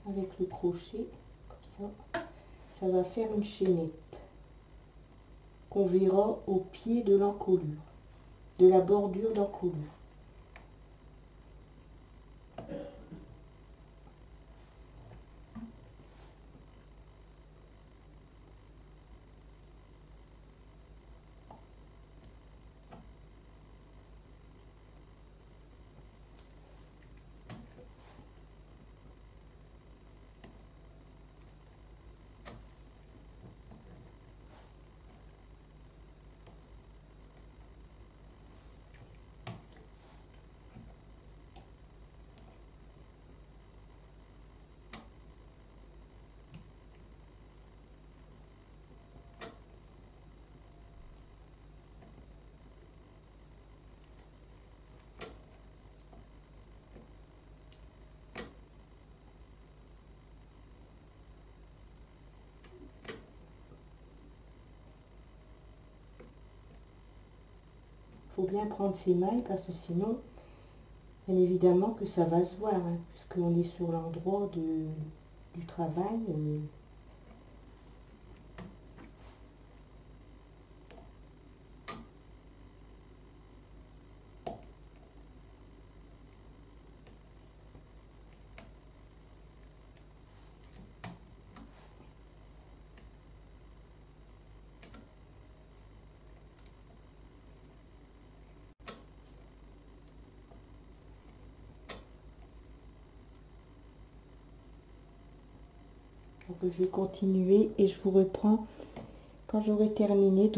Avec le crochet, comme ça va faire une chaînette qu'on verra au pied de l'encolure, de la bordure d'encolure. Faut bien prendre ses mailles parce que sinon, bien évidemment que ça va se voir, hein, puisqu'on est sur l'endroit du travail. Donc je vais continuer et je vous reprends quand j'aurai terminé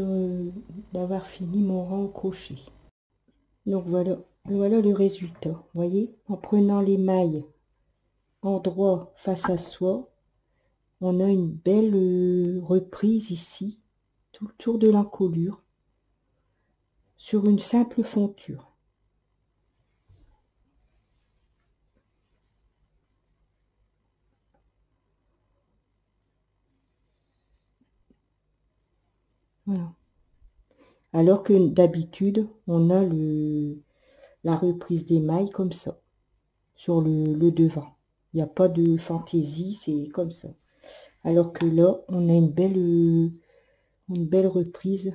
d'avoir fini mon rang au crochet. Donc voilà le résultat. Vous voyez, en prenant les mailles endroit face à soi, on a une belle reprise ici, tout le tour de l'encolure, sur une simple fonture. Voilà. Alors que d'habitude, on a la reprise des mailles comme ça, sur le devant. Il n'y a pas de fantaisie, c'est comme ça. Alors que là, on a une belle reprise,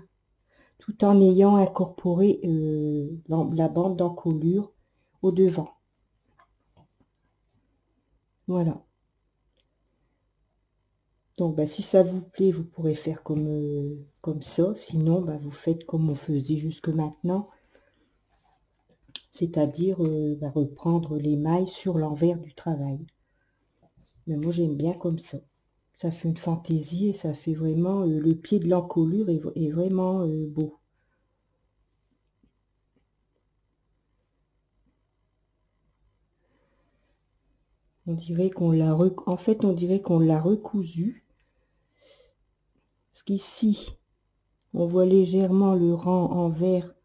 tout en ayant incorporé la bande d'encolure au devant. Voilà. Donc, si ça vous plaît, vous pourrez faire comme ça. Sinon, vous faites comme on faisait jusque maintenant. C'est-à-dire reprendre les mailles sur l'envers du travail. Mais moi, j'aime bien comme ça. Ça fait une fantaisie et ça fait vraiment, le pied de l'encolure est vraiment beau. On dirait qu'on l'a en fait, on dirait qu'on l'a recousu. Parce qu'ici, on voit légèrement le rang en vert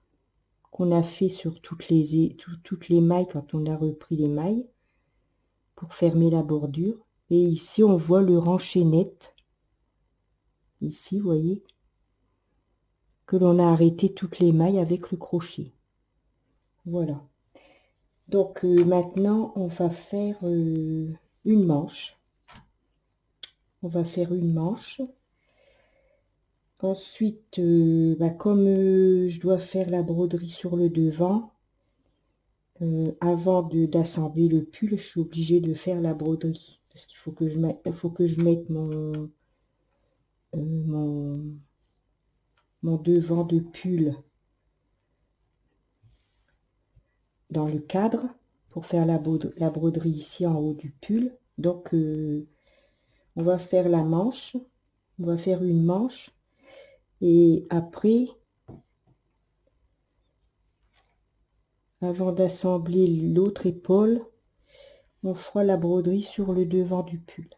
qu'on a fait sur toutes les mailles quand on a repris les mailles pour fermer la bordure. Et ici, on voit le rang chaînette. Ici, vous voyez, que l'on a arrêté toutes les mailles avec le crochet. Voilà. Donc maintenant, on va faire une manche. On va faire une manche. Ensuite, comme je dois faire la broderie sur le devant, avant d'assembler le pull, je suis obligée de faire la broderie. Parce qu'il faut que je mette mon devant de pull dans le cadre pour faire la broderie ici en haut du pull. Donc, on va faire la manche. On va faire une manche. Et après, avant d'assembler l'autre épaule, on fera la broderie sur le devant du pull.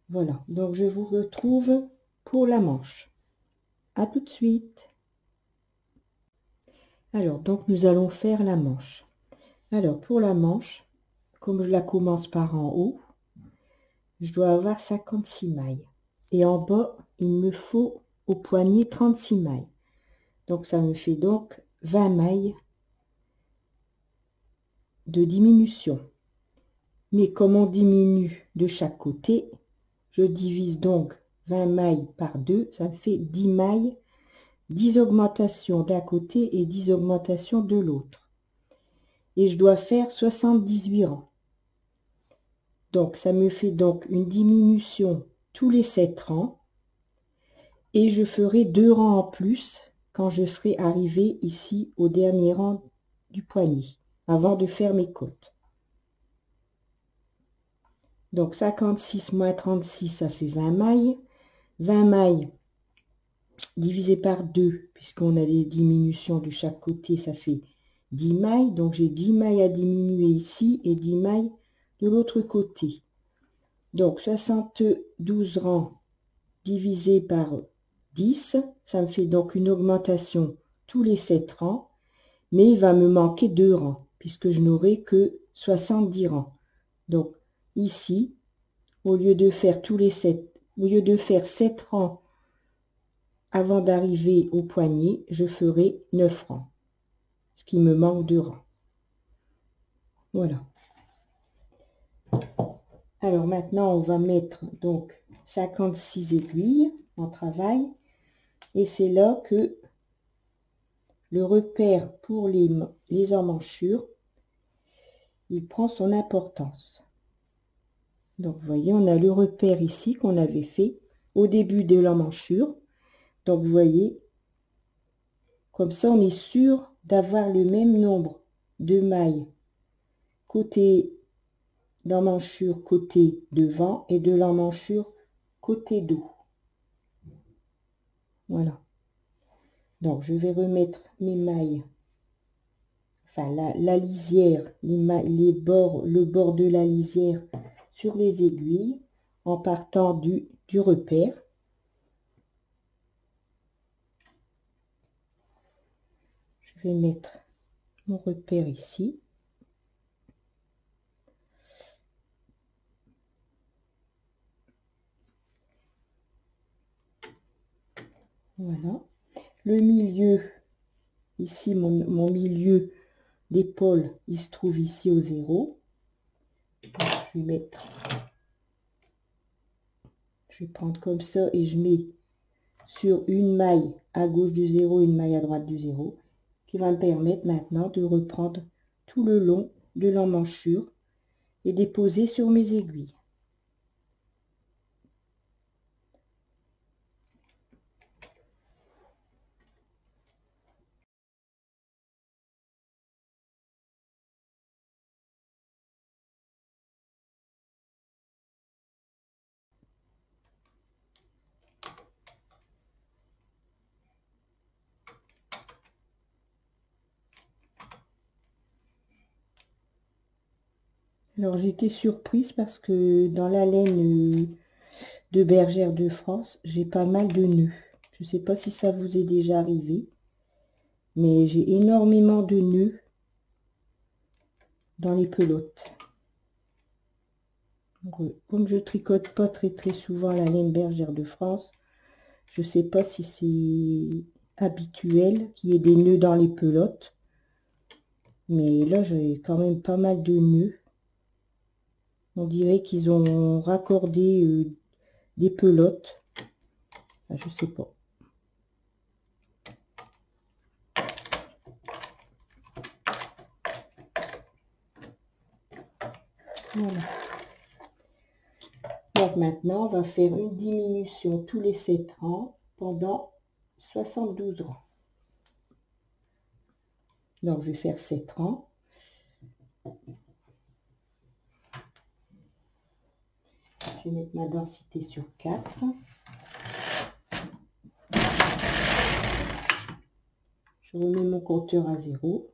Voilà, donc je vous retrouve pour la manche. À tout de suite. Alors, donc nous allons faire la manche. Alors, pour la manche, comme je la commence par en haut, je dois avoir 56 mailles. Et en bas, il me faut au poignet 36 mailles. Donc, ça me fait donc 20 mailles de diminution. Mais comme on diminue de chaque côté, je divise donc 20 mailles par 2, ça me fait 10 mailles, 10 augmentations d'un côté et 10 augmentations de l'autre. Et je dois faire 78 rangs. Donc ça me fait donc une diminution tous les 7 rangs. Et je ferai 2 rangs en plus quand je serai arrivé ici au dernier rang du poignet, avant de faire mes côtes. Donc 56 moins 36, ça fait 20 mailles. 20 mailles divisé par 2, puisqu'on a des diminutions de chaque côté, ça fait 10 mailles. Donc j'ai 10 mailles à diminuer ici et 10 mailles de l'autre côté. Donc 72 rangs divisé par 10, ça me fait donc une augmentation tous les 7 rangs. Mais il va me manquer 2 rangs, puisque je n'aurai que 70 rangs. Donc ici, au lieu de faire tous les 7, au lieu de faire 7 rangs avant d'arriver au poignet, je ferai 9 rangs, ce qui me manque 2 rangs. Voilà. Alors maintenant, on va mettre donc 56 aiguilles en travail. Et c'est là que le repère pour les emmanchures, il prend son importance. Donc, vous voyez, on a le repère ici qu'on avait fait au début de l'emmanchure. Donc, vous voyez, comme ça, on est sûr d'avoir le même nombre de mailles côté l'emmanchure côté devant et de l'emmanchure côté dos. Voilà. Donc, je vais remettre mes mailles, enfin la lisière, les bords, le bord de la lisière sur les aiguilles en partant du repère. Je vais mettre mon repère ici. Voilà. Le milieu, ici, mon milieu d'épaule, il se trouve ici au 0. Je vais mettre, je vais prendre comme ça et je mets sur une maille à gauche du 0, une maille à droite du 0, qui va me permettre maintenant de reprendre tout le long de l'emmanchure et déposer sur mes aiguilles. Alors j'ai été surprise parce que dans la laine de Bergère de France, j'ai pas mal de nœuds. Je ne sais pas si ça vous est déjà arrivé, mais j'ai énormément de nœuds dans les pelotes. Donc, comme je tricote pas très souvent la laine Bergère de France, je ne sais pas si c'est habituel qu'il y ait des nœuds dans les pelotes. Mais là, j'ai quand même pas mal de nœuds. On dirait qu'ils ont raccordé des pelotes. Enfin, je sais pas. Voilà. Donc maintenant, on va faire une diminution tous les 7 rangs pendant 72 rangs. Donc je vais faire 7 rangs. Je vais mettre ma densité sur 4. Je remets mon compteur à 0.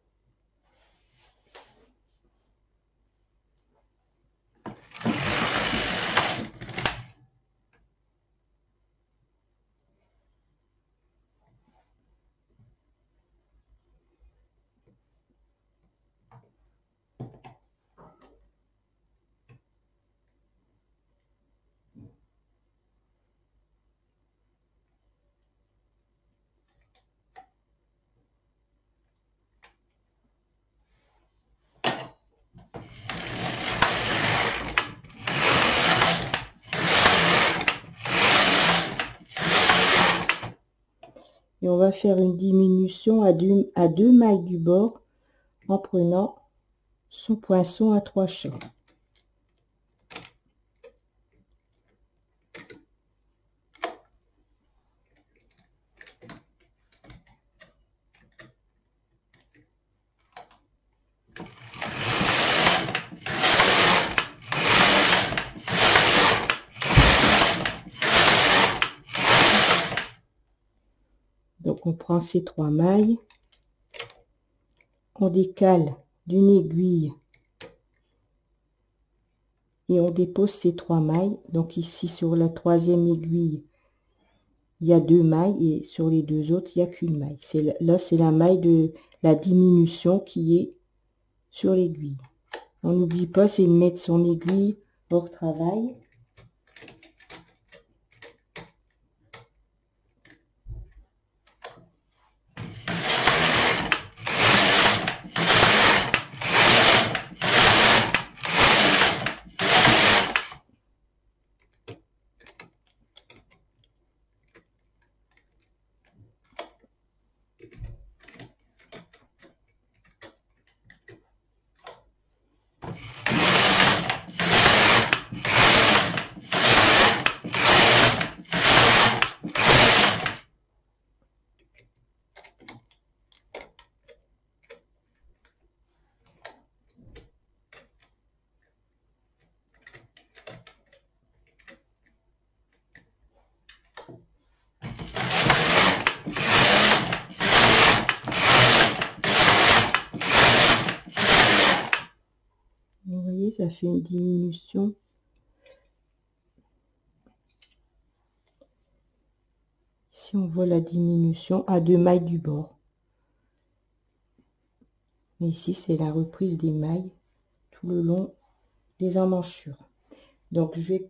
Et on va faire une diminution à deux mailles du bord en prenant son poinçon à 3 chaînes. Donc on prend ces 3 mailles, on décale d'une aiguille et on dépose ces 3 mailles. Donc ici sur la 3e aiguille, il y a 2 mailles et sur les 2 autres, il n'y a qu'une maille. Là, c'est la maille de la diminution qui est sur l'aiguille. On n'oublie pas, c'est de mettre son aiguille hors travail. Vous voyez, ça fait une diminution. Ici, on voit la diminution à 2 mailles du bord. Et ici, c'est la reprise des mailles tout le long des emmanchures. Donc, je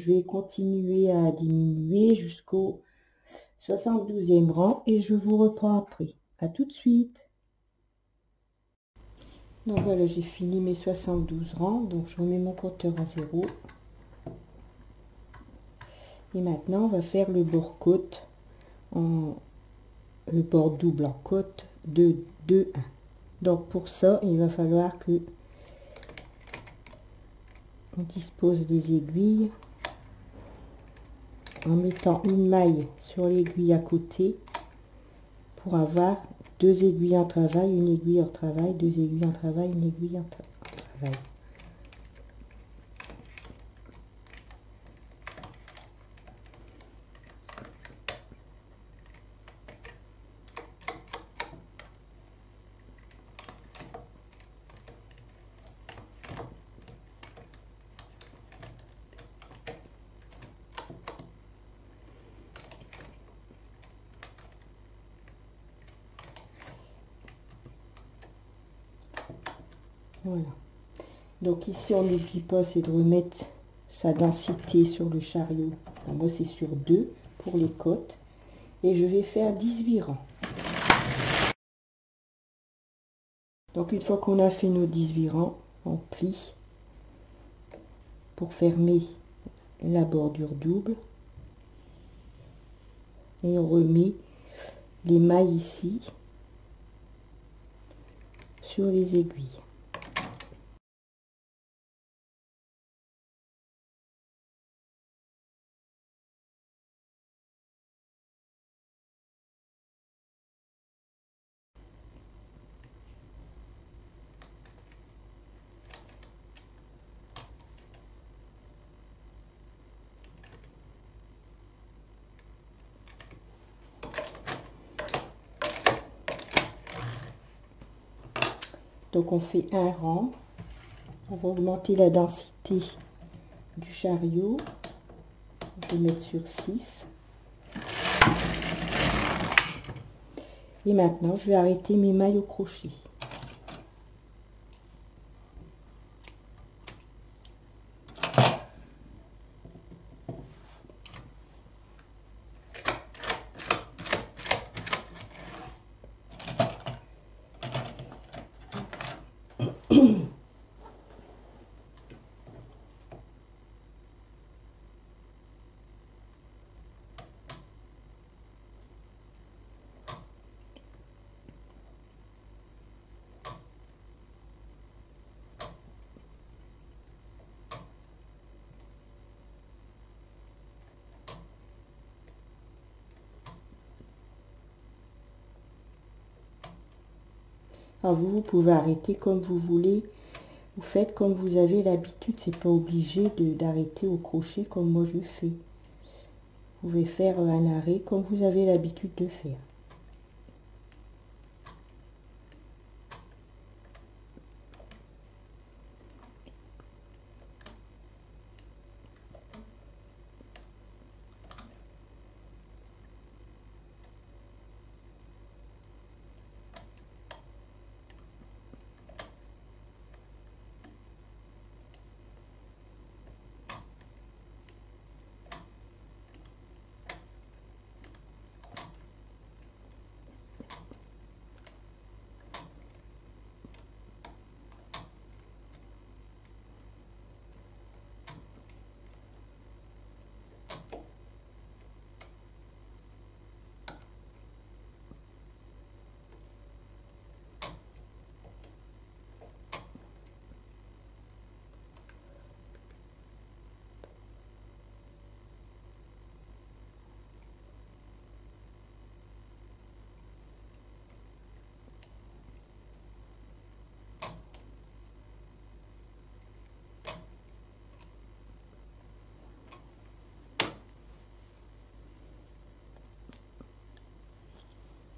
vais continuer à diminuer jusqu'au 72e rang et je vous reprends après. À tout de suite. Donc voilà, j'ai fini mes 72 rangs. Donc, je remets mon compteur à 0. Et maintenant, on va faire le bord côte, le bord double en côte de 2, 1. Donc, pour ça, il va falloir que on dispose des aiguilles en mettant une maille sur l'aiguille à côté pour avoir 2 aiguilles en travail, une aiguille hors travail, 2 aiguilles en travail, une aiguille en travail. Voilà. Donc ici, on n'oublie pas, c'est de remettre sa densité sur le chariot. Alors, moi, c'est sur 2 pour les côtes. Et je vais faire 18 rangs. Donc, une fois qu'on a fait nos 18 rangs, on plie pour fermer la bordure double. Et on remet les mailles ici sur les aiguilles. Donc on fait un rang, on va augmenter la densité du chariot, je vais mettre sur 6. Et maintenant je vais arrêter mes mailles au crochet. Alors vous pouvez arrêter comme vous voulez, vous faites comme vous avez l'habitude, c'est pas obligé d'arrêter au crochet comme moi je fais. Vous pouvez faire un arrêt comme vous avez l'habitude de faire.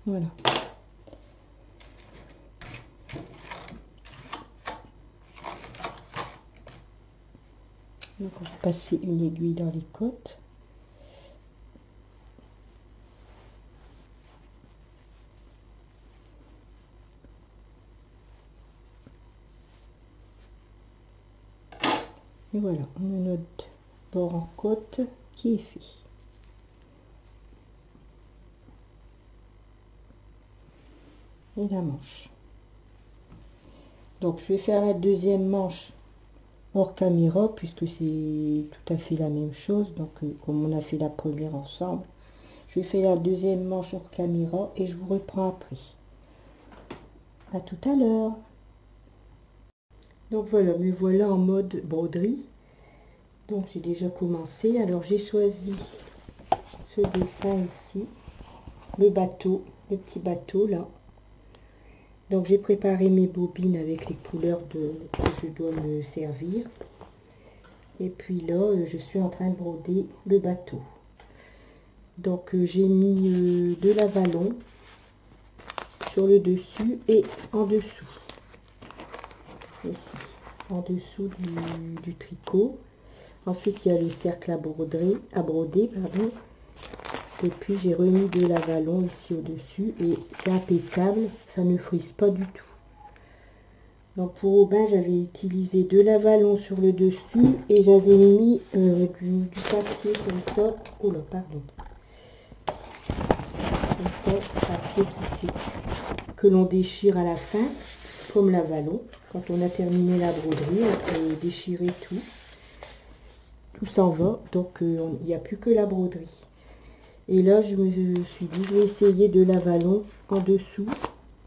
Voilà. Donc on va passer une aiguille dans les côtes. Et voilà, on a notre bord en côte qui est fait. Et la manche. Donc je vais faire la deuxième manche hors caméra puisque c'est tout à fait la même chose. Donc comme on a fait la première ensemble, je vais faire la deuxième manche hors caméra et je vous reprends après. À tout à l'heure. Donc voilà, me voilà en mode broderie. Donc j'ai déjà commencé. Alors j'ai choisi ce dessin ici, le bateau, le petit bateau là. Donc j'ai préparé mes bobines avec les couleurs que je dois me servir. Et puis là, je suis en train de broder le bateau. Donc j'ai mis de l'avalon sur le dessus et en dessous. Ici, en dessous du tricot. Ensuite il y a le cercle à broder, pardon. Et puis j'ai remis de l'avalon ici au dessus et c'est impeccable, ça ne frise pas du tout. Donc pour au bain, j'avais utilisé de l'avalon sur le dessus et j'avais mis du papier comme ça. Oh là, pardon. Comme ça, papier que l'on déchire à la fin, comme l'avalon. Quand on a terminé la broderie, on peut déchirer tout. Tout s'en va, donc il n'y a plus que la broderie. Et là, je me suis dit, je vais essayer de l'avalon en dessous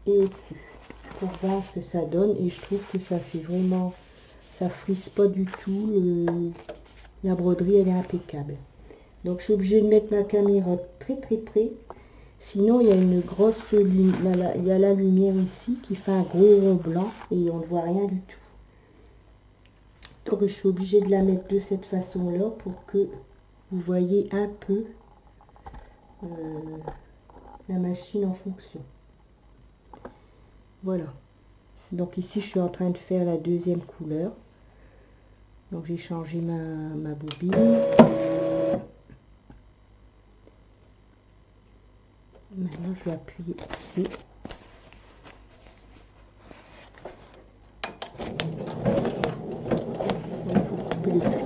et au-dessus pour voir ce que ça donne. Et je trouve que ça fait vraiment, ça frise pas du tout. La broderie, elle est impeccable. Donc, je suis obligée de mettre ma caméra très près. Sinon, il y a une grosse lumière, il y a la lumière ici qui fait un gros rond blanc et on ne voit rien du tout. Donc, je suis obligée de la mettre de cette façon-là pour que vous voyez un peu la machine en fonction. Voilà. Donc ici, je suis en train de faire la deuxième couleur. Donc j'ai changé ma bobine. Maintenant, je vais appuyer ici. Il faut couper les fils.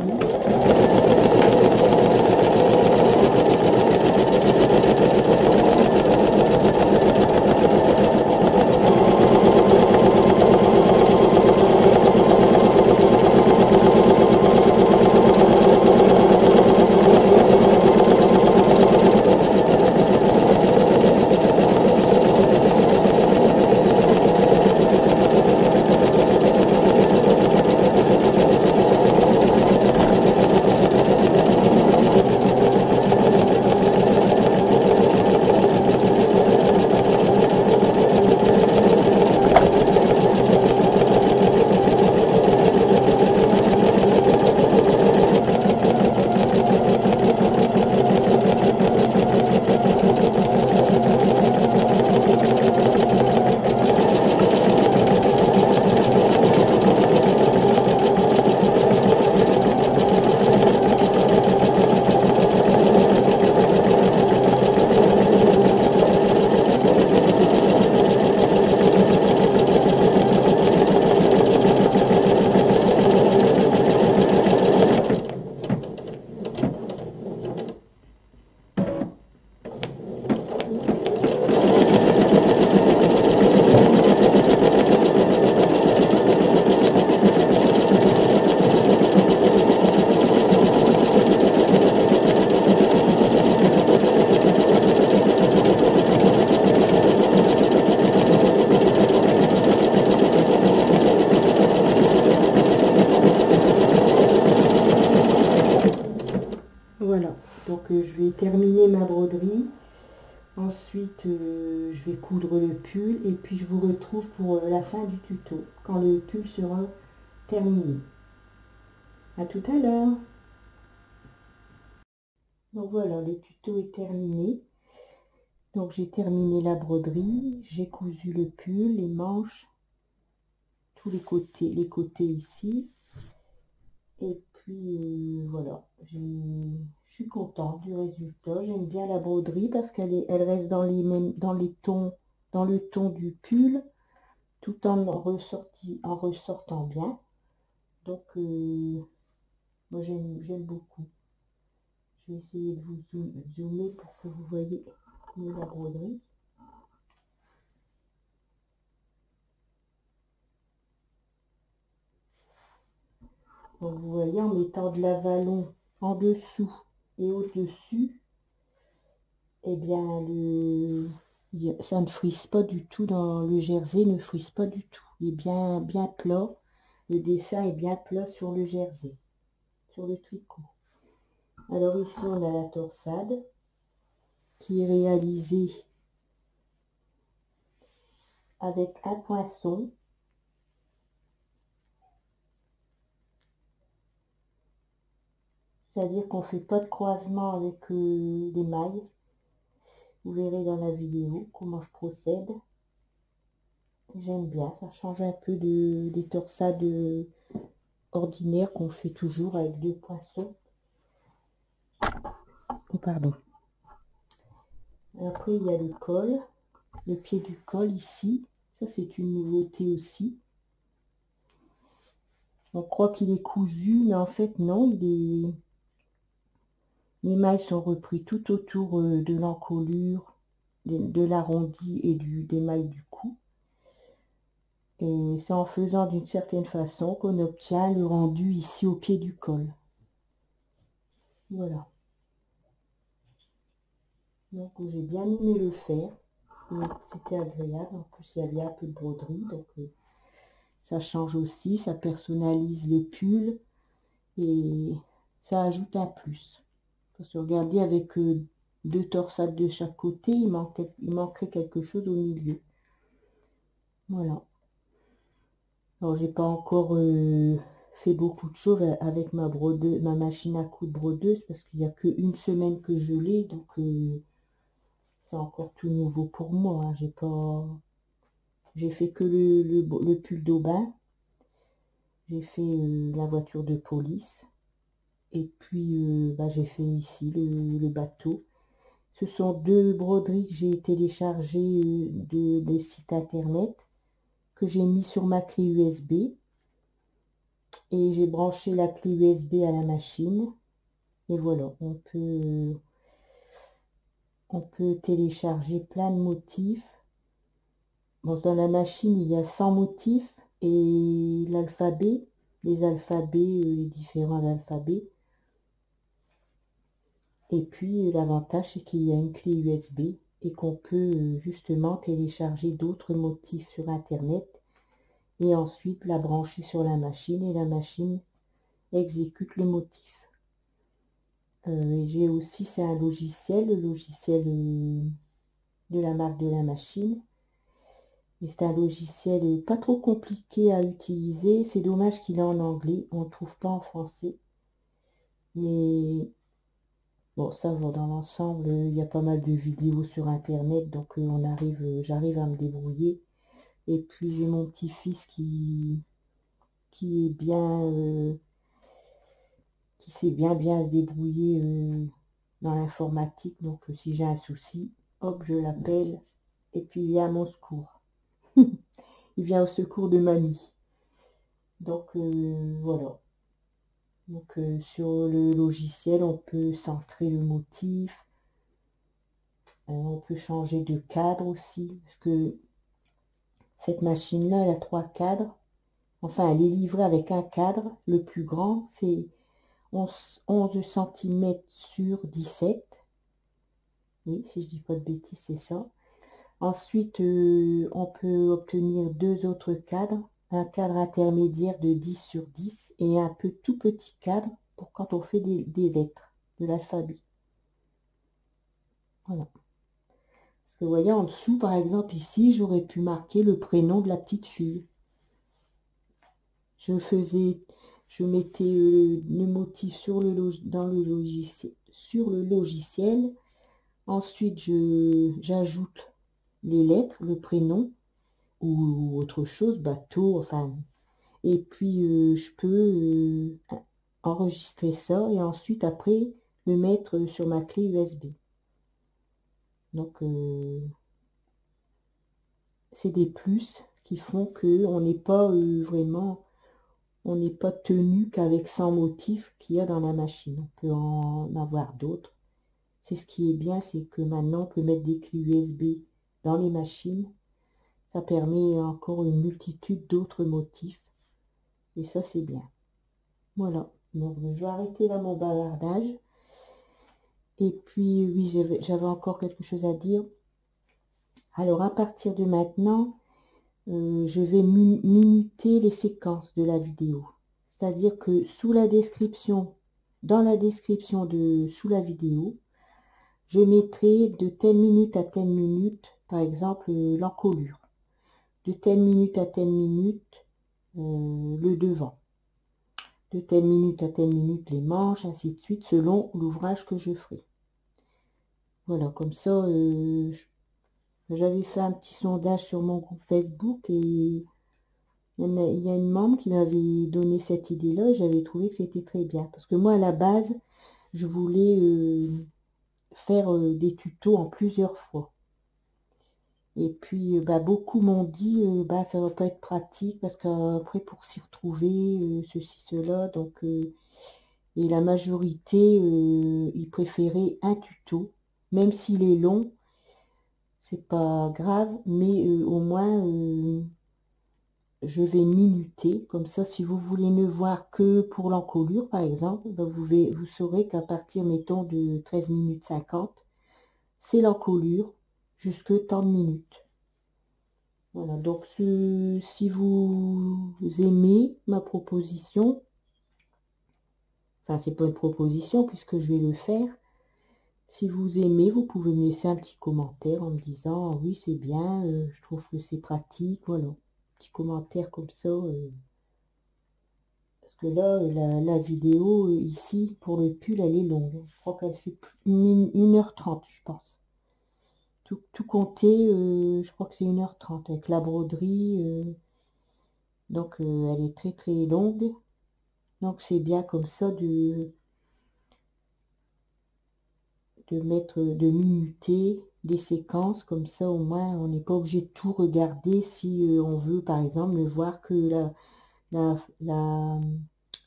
Voilà, donc je vais terminer ma broderie. Ensuite, je vais coudre le pull et puis je vous retrouve pour la fin du tuto, quand le pull sera terminé. À tout à l'heure. Donc voilà, le tuto est terminé. Donc j'ai terminé la broderie, j'ai cousu le pull, les manches, tous les côtés ici. Et puis voilà, je suis contente du résultat. J'aime bien la broderie parce elle reste dans les tons, dans le ton du pull, tout en ressortant bien. Donc moi j'aime beaucoup. Je vais essayer de vous zoomer pour que vous voyez mieux la broderie. Donc vous voyez, en mettant de l'avalon en dessous et au-dessus, eh bien ça ne frise pas du tout, dans le jersey ne frise pas du tout. Il est bien plat. Le dessin est bien plat sur le jersey, sur le tricot. Alors ici on a la torsade qui est réalisée avec un poinçon. C'est-à-dire qu'on ne fait pas de croisement avec les mailles. Vous verrez dans la vidéo comment je procède. J'aime bien, ça change un peu des torsades ordinaires qu'on fait toujours avec deux poinçons. Oh, pardon. Après, il y a le col, le pied du col ici. Ça, c'est une nouveauté aussi. On croit qu'il est cousu, mais en fait non, les mailles sont repris tout autour de l'encolure, de l'arrondi et des mailles du cou. Et c'est en faisant d'une certaine façon qu'on obtient le rendu ici au pied du col. Voilà. Donc j'ai bien aimé le faire. C'était agréable. En plus, il y avait un peu de broderie. Donc ça change aussi. Ça personnalise le pull. Et ça ajoute un plus. Parce que regardez, avec deux torsades de chaque côté, il manquerait quelque chose au milieu. Voilà. Alors, j'ai pas encore fait beaucoup de choses avec ma machine à coudre brodeuse parce qu'il n'y a qu'une semaine que je l'ai, donc c'est encore tout nouveau pour moi. Hein. J'ai fait que le pull d'Aubin, j'ai fait la voiture de police et puis bah, j'ai fait ici le bateau. Ce sont deux broderies que j'ai téléchargées des sites internet que j'ai mis sur ma clé USB. Et j'ai branché la clé USB à la machine. Et voilà, on peut télécharger plein de motifs. Bon, dans la machine, il y a 100 motifs et l'alphabet, les alphabets, les différents alphabets. Et puis, l'avantage, c'est qu'il y a une clé USB et qu'on peut justement télécharger d'autres motifs sur Internet et ensuite la brancher sur la machine et la machine exécute le motif. J'ai aussi, c'est un logiciel, le logiciel de la marque de la machine. Et c'est un logiciel pas trop compliqué à utiliser. C'est dommage qu'il est en anglais, on ne trouve pas en français. Mais bon, ça va dans l'ensemble, il y a pas mal de vidéos sur internet, donc j'arrive à me débrouiller. Et puis j'ai mon petit-fils qui est bien, qui sait bien se débrouiller dans l'informatique. Donc si j'ai un souci, hop, je l'appelle et puis il vient à mon secours. Il vient au secours de mamie. Donc voilà. Donc sur le logiciel, on peut centrer le motif. On peut changer de cadre aussi. Parce que cette machine-là, elle a 3 cadres. Enfin, elle est livrée avec un cadre. Le plus grand, c'est 11 cm sur 17. Oui, si je dis pas de bêtises, c'est ça. Ensuite, on peut obtenir 2 autres cadres. Un cadre intermédiaire de 10 sur 10 et un peu tout petit cadre pour quand on fait des lettres de l'alphabet. Voilà. Parce que vous voyez, en dessous, par exemple, ici, j'aurais pu marquer le prénom de la petite fille. Je mettais le motif sur le logiciel. Ensuite, j'ajoute les lettres, le prénom ou autre chose, bateau, enfin. Et puis, je peux enregistrer ça et ensuite, après, le mettre sur ma clé USB. Donc, c'est des plus qui font que on n'est pas vraiment, on n'est pas tenu qu'avec 100 motifs qu'il y a dans la machine. On peut en avoir d'autres. C'est ce qui est bien, c'est que maintenant, on peut mettre des clés USB dans les machines. Ça permet encore une multitude d'autres motifs. Et ça, c'est bien. Voilà. Donc, je vais arrêter là mon bavardage. Et puis, oui, j'avais encore quelque chose à dire. Alors, à partir de maintenant, je vais minuter les séquences de la vidéo. C'est-à-dire que sous la description, dans la description sous la vidéo, je mettrai de telle minute à telle minute, par exemple, l'encolure. De telle minute à telle minute, le devant. De telle minute à telle minute, les manches, ainsi de suite, selon l'ouvrage que je ferai. Voilà, comme ça, j'avais fait un petit sondage sur mon groupe Facebook et il y a une membre qui m'avait donné cette idée-là et j'avais trouvé que c'était très bien. Parce que moi, à la base, je voulais faire des tutos en plusieurs fois. Et puis, bah, beaucoup m'ont dit, bah, ça va pas être pratique parce qu'après, pour s'y retrouver, ceci, cela. Donc, et la majorité, ils préféraient un tuto, même s'il est long, c'est pas grave, mais au moins, je vais minuter. Comme ça, si vous voulez ne voir que pour l'encolure, par exemple, bah, vous saurez qu'à partir, mettons, de 13 minutes 50, c'est l'encolure jusque tant de minutes. Voilà, donc si vous aimez ma proposition, enfin c'est pas une proposition puisque je vais le faire, si vous aimez, vous pouvez me laisser un petit commentaire en me disant ah oui c'est bien, je trouve que c'est pratique, voilà. Petit commentaire comme ça, parce que là la vidéo ici pour le pull elle est longue, je crois qu'elle fait 1h30 je pense. Tout compter, je crois que c'est 1h30 avec la broderie. Donc elle est très très longue. Donc c'est bien comme ça de minuter des séquences. Comme ça au moins on n'est pas obligé de tout regarder si on veut par exemple ne voir que la, la-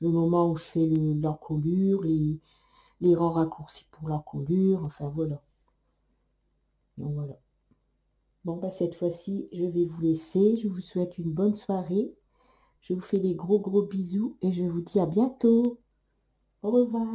le moment où je fais l'encolure, les rangs raccourcis pour l'encolure. Enfin voilà. Donc voilà. Bon bah cette fois-ci je vais vous laisser. Je vous souhaite une bonne soirée. Je vous fais des gros bisous et je vous dis à bientôt. Au revoir.